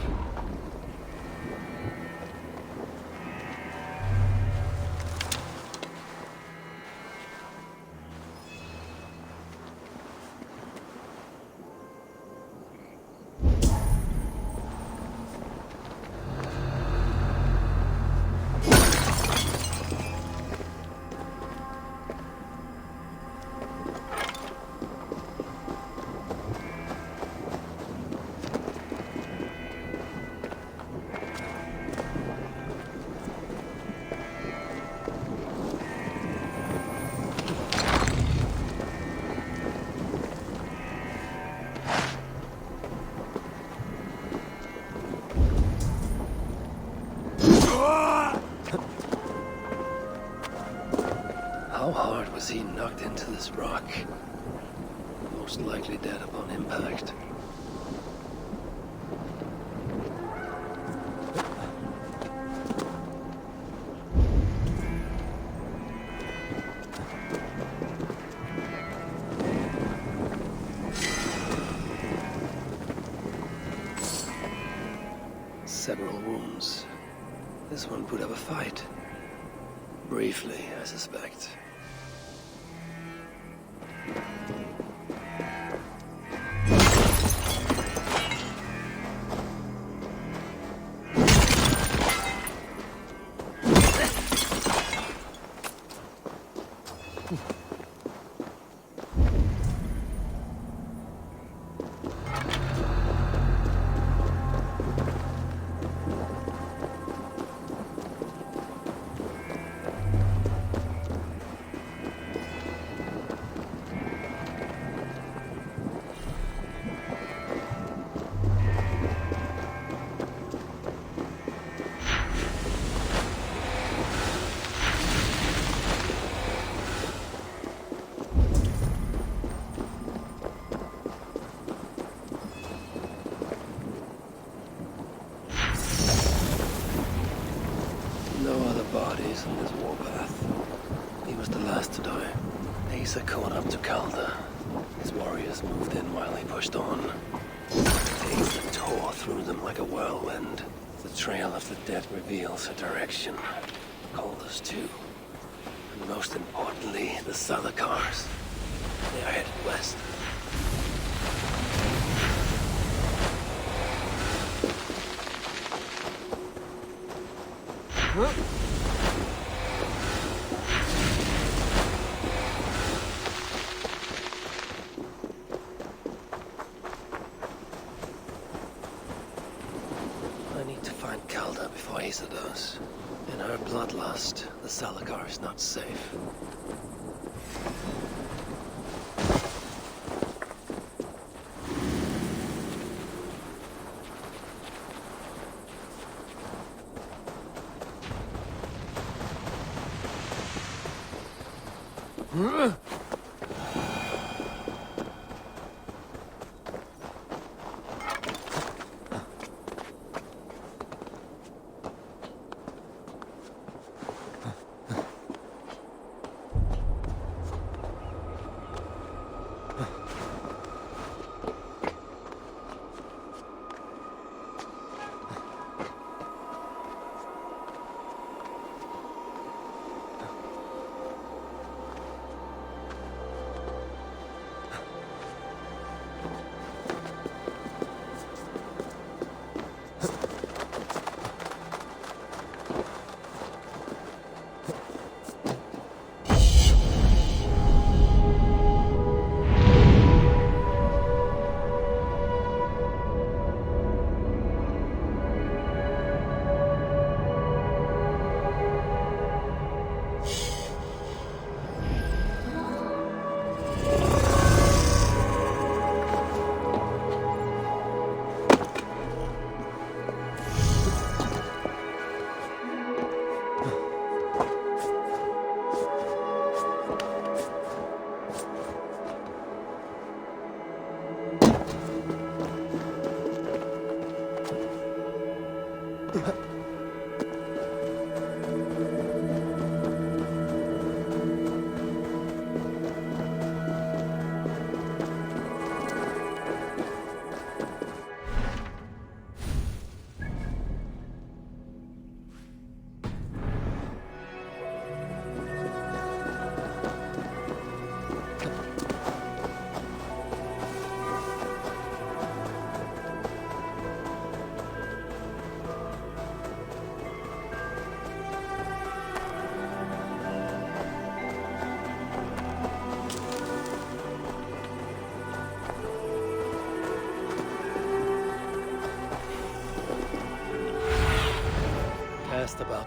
Speaker 2: How hard was he knocked into this rock? Most likely dead upon impact. Several wounds. This one put up a fight. Briefly, I suspect. Bodies on this warpath. He was the last to die. Asa caught up to Calder. His warriors moved in while he pushed on. Asa tore through them like a whirlwind. The trail of the dead reveals her direction. Calder's too. And most importantly, the Salakars. They are headed west. Huh? Before Asa does. In her bloodlust, the Salakar is not safe.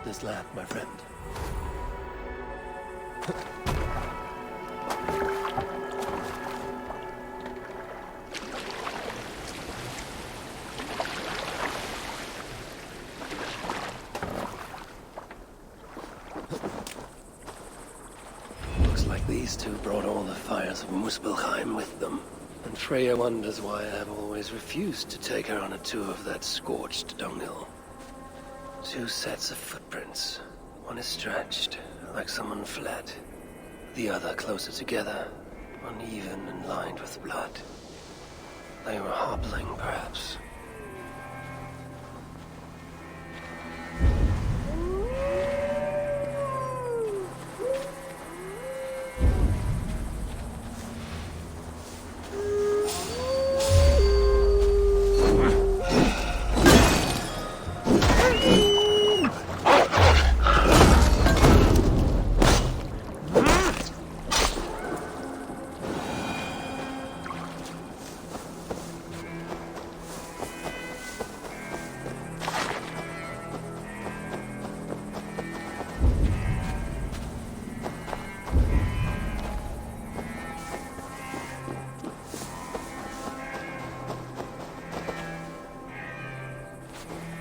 Speaker 2: this land, my friend. Looks like these two brought all the fires of Muspelheim with them. And Freya wonders why I have always refused to take her on a tour of that scorched dunghill. Two sets of footprints. One is stretched, like someone fled. The other closer together, uneven and lined with blood. They were hobbling, perhaps.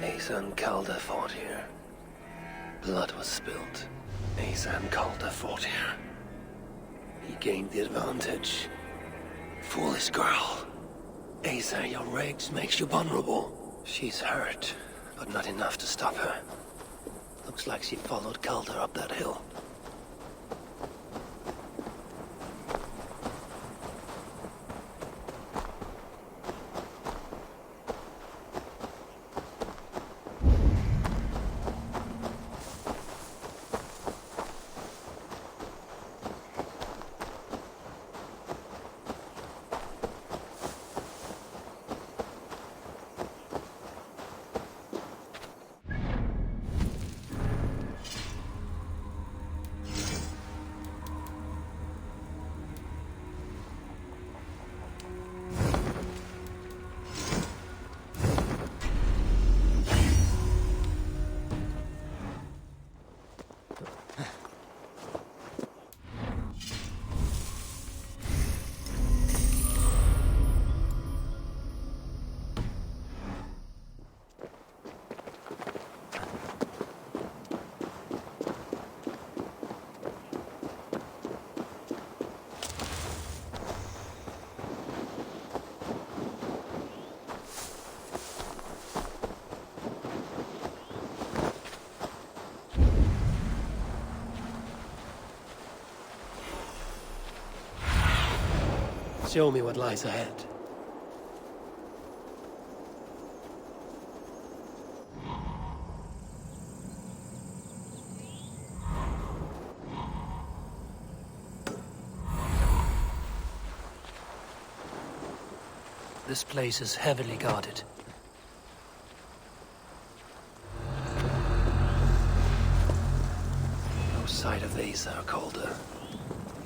Speaker 2: Asa and Calder fought here. Blood was spilled. Asa and Calder fought here. He gained the advantage. Foolish girl. Asa, your rage makes you vulnerable. She's hurt, but not enough to stop her. Looks like she followed Calder up that hill. Show me what lies ahead. This place is heavily guarded. No sight of Asa or Calder.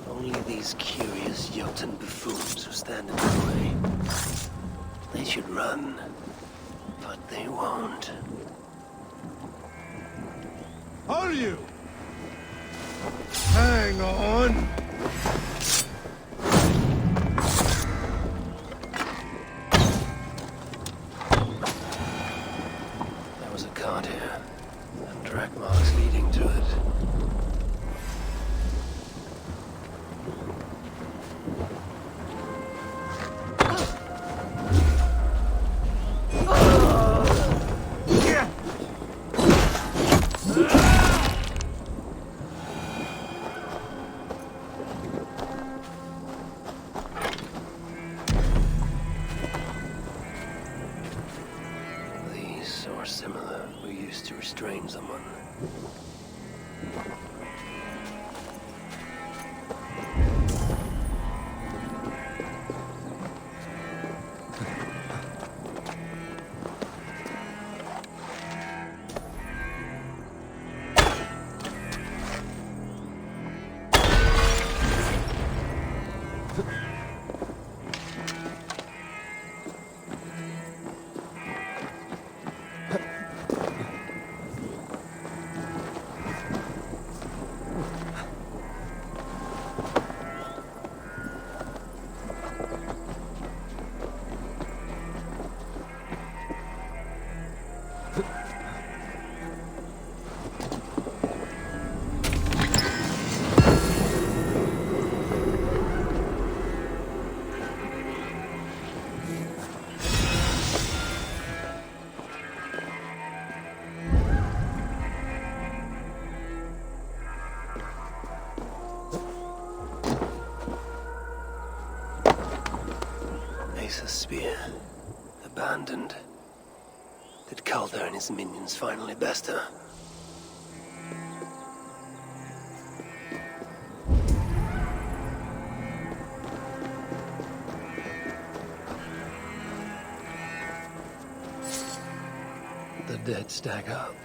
Speaker 2: Only these curious Jotun buffoons who stand in the way. They should run, but they won't.
Speaker 9: Are you? Hang on!
Speaker 2: There was a cart here, and track marks leading to it. Asa's spear. Abandoned. Did Calder and his minions finally best her? The dead stack up.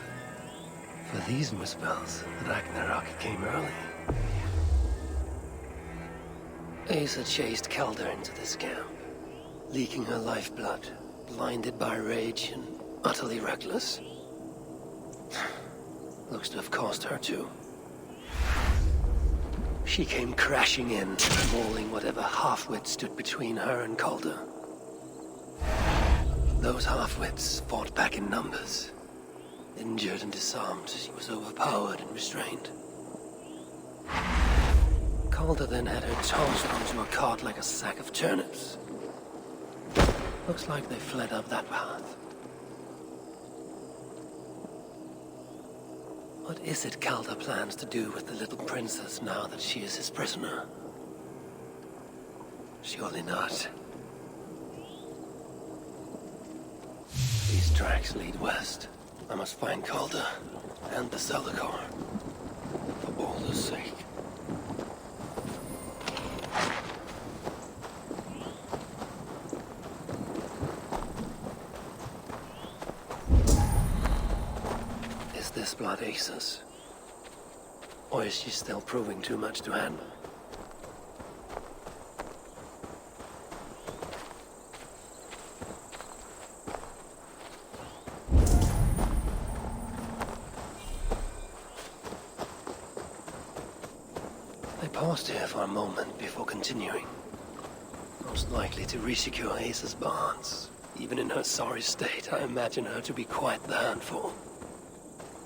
Speaker 2: For these Muspels, Ragnarok came early. Asa chased Calder into this camp, leaking her lifeblood, blinded by rage and utterly reckless. Looks to have cost her too. She came crashing in, mauling whatever half-wit stood between her and Calder. Those half-wits fought back in numbers. Injured and disarmed, she was overpowered and restrained. Calder then had her tossed onto a cart like a sack of turnips. Looks like they fled up that path. What is it Calder plans to do with the little princess now that she is his prisoner? Surely not. These tracks lead west. I must find Calder and the Salakar. For Balder's sake. Is this blood Asa's? Or is she still proving too much to handle? They paused here for a moment before continuing. Most likely to resecure Asa's bonds. Even in her sorry state, I imagine her to be quite the handful.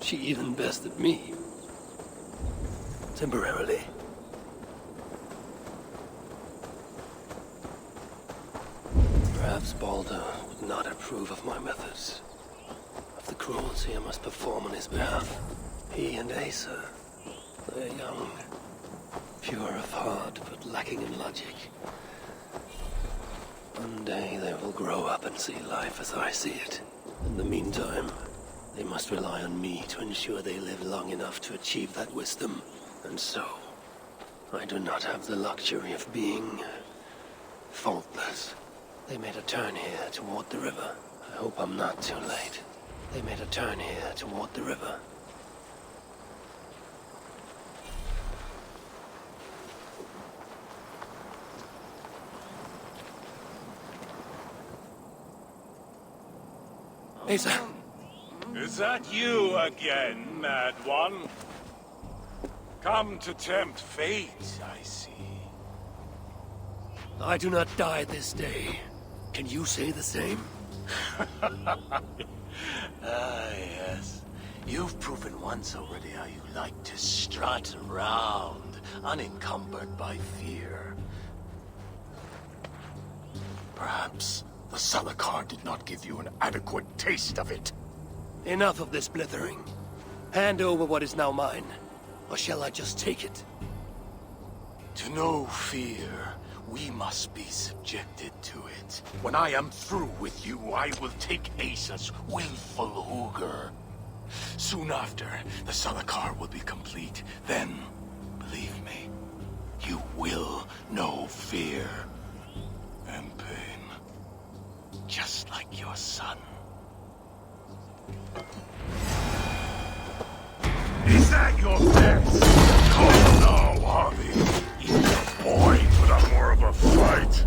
Speaker 2: She even bested me. Temporarily. Perhaps Balder would not approve of my methods. Of the cruelty I must perform on his behalf. He and Asa, they're young. Pure of heart, but lacking in logic. One day they will grow up and see life as I see it. In the meantime, they must rely on me to ensure they live long enough to achieve that wisdom. And so, I do not have the luxury of being faultless. They made a turn here toward the river. I hope I'm not too late. They made a turn here toward the river. Asa!
Speaker 12: Is that you again, Mad One? Come to tempt fate, I see.
Speaker 2: I do not die this day. Can you say the same?
Speaker 9: Yes. You've proven once already how you like to strut around, unencumbered by fear. Perhaps the Salakar did not give you an adequate taste of it.
Speaker 2: Enough of this blithering. Hand over what is now mine, or shall I just take it?
Speaker 9: To know fear, we must be subjected to it. When I am through with you, I will take Asa's willful Hooger. Soon after, the Salakar will be complete. Then, believe me, you will know fear and pain. Just like your son.
Speaker 12: Is that your best? Come now, Harvey. Even a boy put up more of a fight.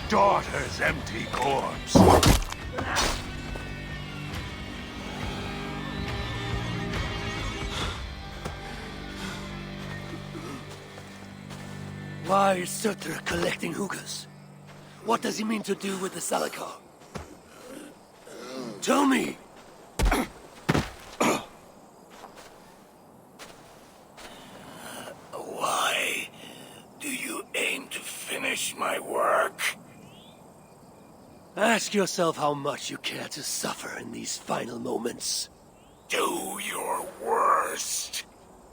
Speaker 12: daughter's empty corpse.
Speaker 2: Why is Sutra collecting hookahs? What does he mean to do with the Salakar? Tell me!
Speaker 9: Why do you aim to finish my work?
Speaker 2: Ask yourself how much you care to suffer in these final moments.
Speaker 9: Do your worst.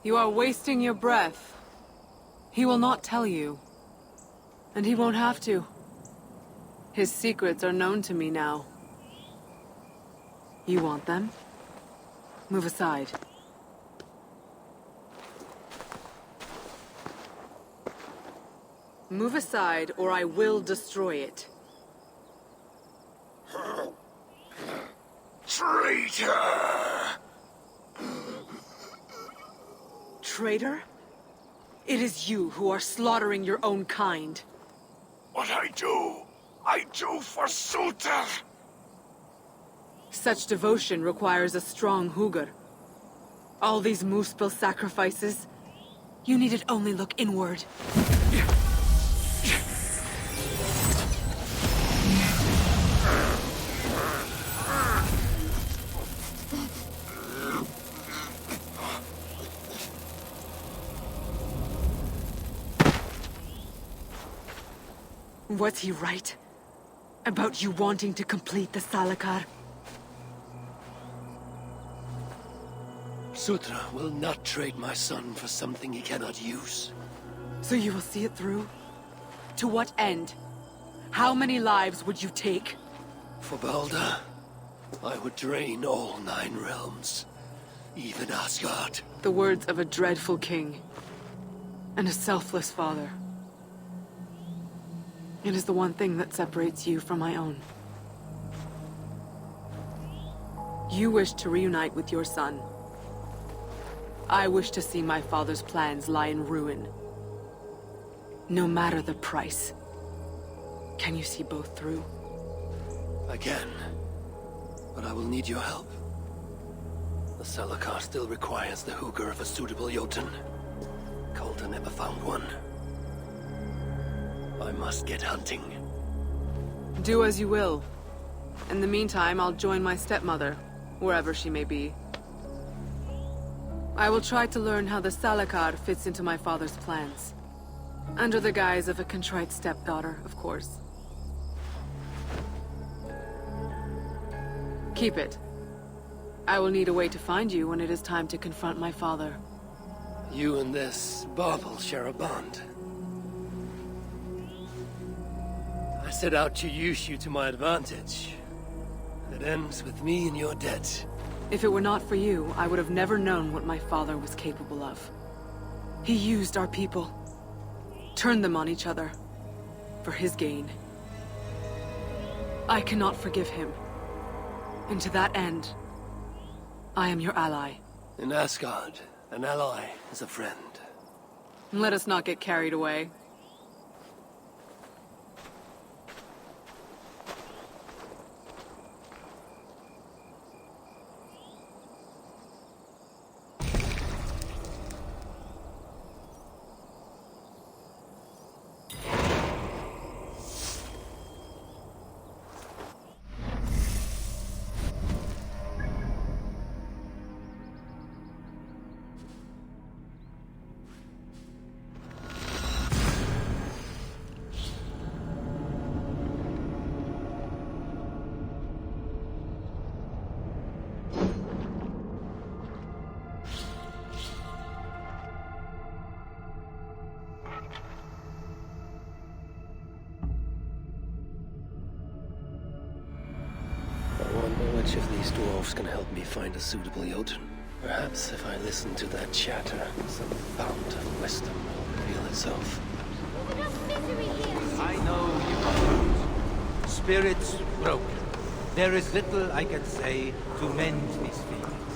Speaker 10: You are wasting your breath. He will not tell you. And he won't have to. His secrets are known to me now. You want them? Move aside. Move aside, or I will destroy it.
Speaker 9: Traitor!
Speaker 10: Traitor? It is you who are slaughtering your own kind.
Speaker 9: What I do for Suter!
Speaker 10: Such devotion requires a strong Hugr. All these Muspel sacrifices, you needed only look inward. Was he right? About you wanting to complete the Salakar?
Speaker 2: Sutra will not trade my son for something he cannot use.
Speaker 10: So you will see it through? To what end? How many lives would you take?
Speaker 2: For Balder, I would drain all 9 realms. Even Asgard.
Speaker 10: The words of a dreadful king. And a selfless father. It is the one thing that separates you from my own. You wish to reunite with your son. I wish to see my father's plans lie in ruin. No matter the price. Can you see both through?
Speaker 2: I can. But I will need your help. The Salakar still requires the Hugr of a suitable Jotun. Calder never found one. I must get hunting.
Speaker 10: Do as you will. In the meantime, I'll join my stepmother, wherever she may be. I will try to learn how the Salakar fits into my father's plans. Under the guise of a contrite stepdaughter, of course. Keep it. I will need a way to find you when it is time to confront my father.
Speaker 2: You and this bauble share a bond. I set out to use you to my advantage. It ends with me in your debt.
Speaker 10: If it were not for you, I would have never known what my father was capable of. He used our people. Turned them on each other. For his gain. I cannot forgive him. And to that end, I am your ally.
Speaker 2: In Asgard, an ally is a friend.
Speaker 10: Let us not get carried away.
Speaker 2: I wonder which of these dwarves can help me find a suitable Jotun. Perhaps if I listen to that chatter, some fount of wisdom will reveal itself.
Speaker 4: I know you are. Spirits broken. There is little I can say to mend these feelings.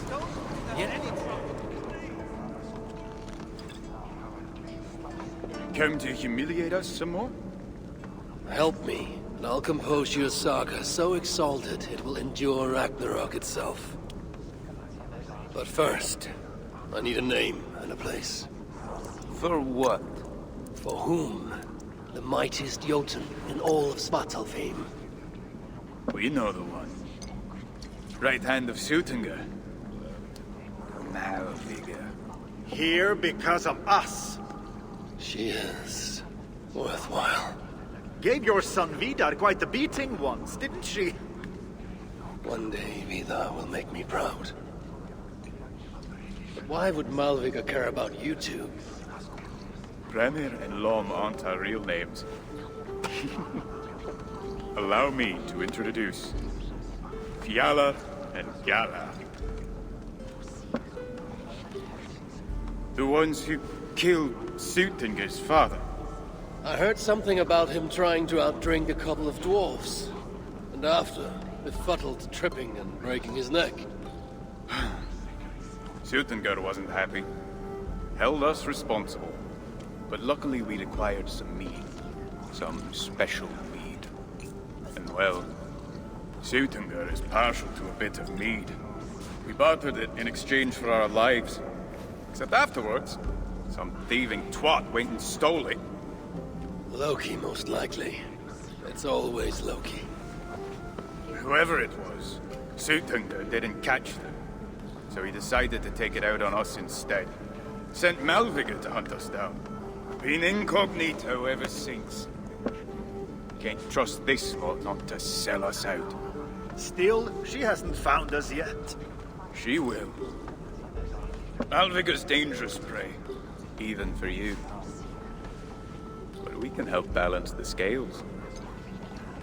Speaker 4: Yet any
Speaker 6: Come to humiliate us some more?
Speaker 2: Help me, and I'll compose you a saga so exalted it will endure Ragnarok itself. But first, I need a name and a place.
Speaker 4: For what?
Speaker 2: For whom? The mightiest Jotun in all of Svartalfheim.
Speaker 13: We know the one. Right hand of Suttungr. Malviga.
Speaker 6: Here because of us.
Speaker 2: She is worthwhile.
Speaker 6: Gave your son Vidar quite the beating once, didn't she?
Speaker 2: One day Vidar will make me proud. But why would Malviga care about you two?
Speaker 13: Premier and Lom aren't our real names. Allow me to introduce Fjalar and Galar. The ones who killed Suttungr's father.
Speaker 2: I heard something about him trying to outdrink a couple of dwarves. And after, befuddled tripping and breaking his neck.
Speaker 13: Suttungr wasn't happy. Held us responsible. But luckily we'd acquired some mead. Some special mead. And well, Suttungr is partial to a bit of mead. We bartered it in exchange for our lives. Except afterwards, some thieving twat went and stole it.
Speaker 2: Loki, most likely. It's always Loki.
Speaker 13: Whoever it was, Suttungr didn't catch them. So he decided to take it out on us instead. Sent Malviga to hunt us down. Been incognito ever since. Can't trust this lot not to sell us out.
Speaker 6: Still, she hasn't found us yet.
Speaker 13: She will. Malviga's dangerous prey, even for you. But we can help balance the scales.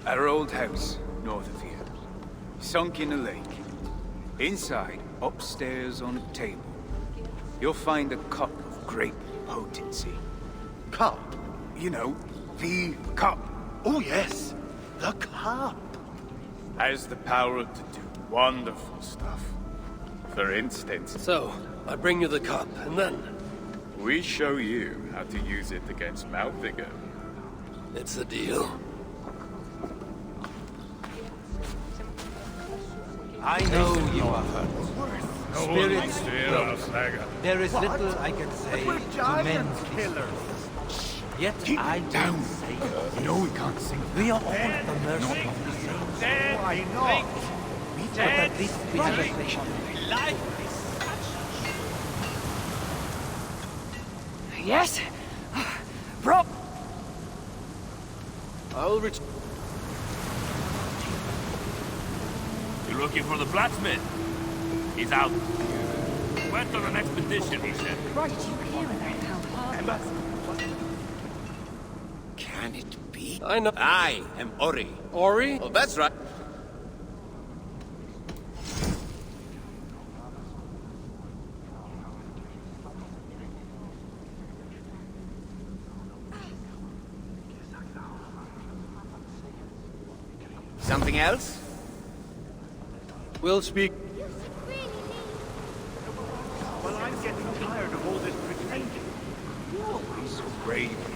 Speaker 13: Our old house, north of here. Sunk in a lake. Inside, upstairs on a table, you'll find a cup of great potency.
Speaker 6: Cup?
Speaker 13: You know, the cup.
Speaker 6: Oh yes, the cup.
Speaker 13: Has the power to do wonderful stuff. For instance...
Speaker 2: So, I bring you the cup, and then...
Speaker 13: we show you how to use it against Malviga.
Speaker 2: It's a deal.
Speaker 4: I know you are hurt. Spirits broken. There is little I can say to mend this. Yet I don't say
Speaker 13: No, we can't sing.
Speaker 4: we are all at the mercy of the saints.
Speaker 6: Why not?
Speaker 4: But at least we have a mission.
Speaker 7: Yes? Rob!
Speaker 2: I'll reach...
Speaker 12: You're looking for the blacksmith? He's out. Went on an expedition, he said.
Speaker 7: What did you hear about how
Speaker 9: Can it be?
Speaker 2: I know...
Speaker 9: I am Ori.
Speaker 2: Ori?
Speaker 9: Oh, that's right. Something else?
Speaker 2: We'll speak...
Speaker 6: Well, I'm getting tired of all this pretending.
Speaker 13: Always so brave.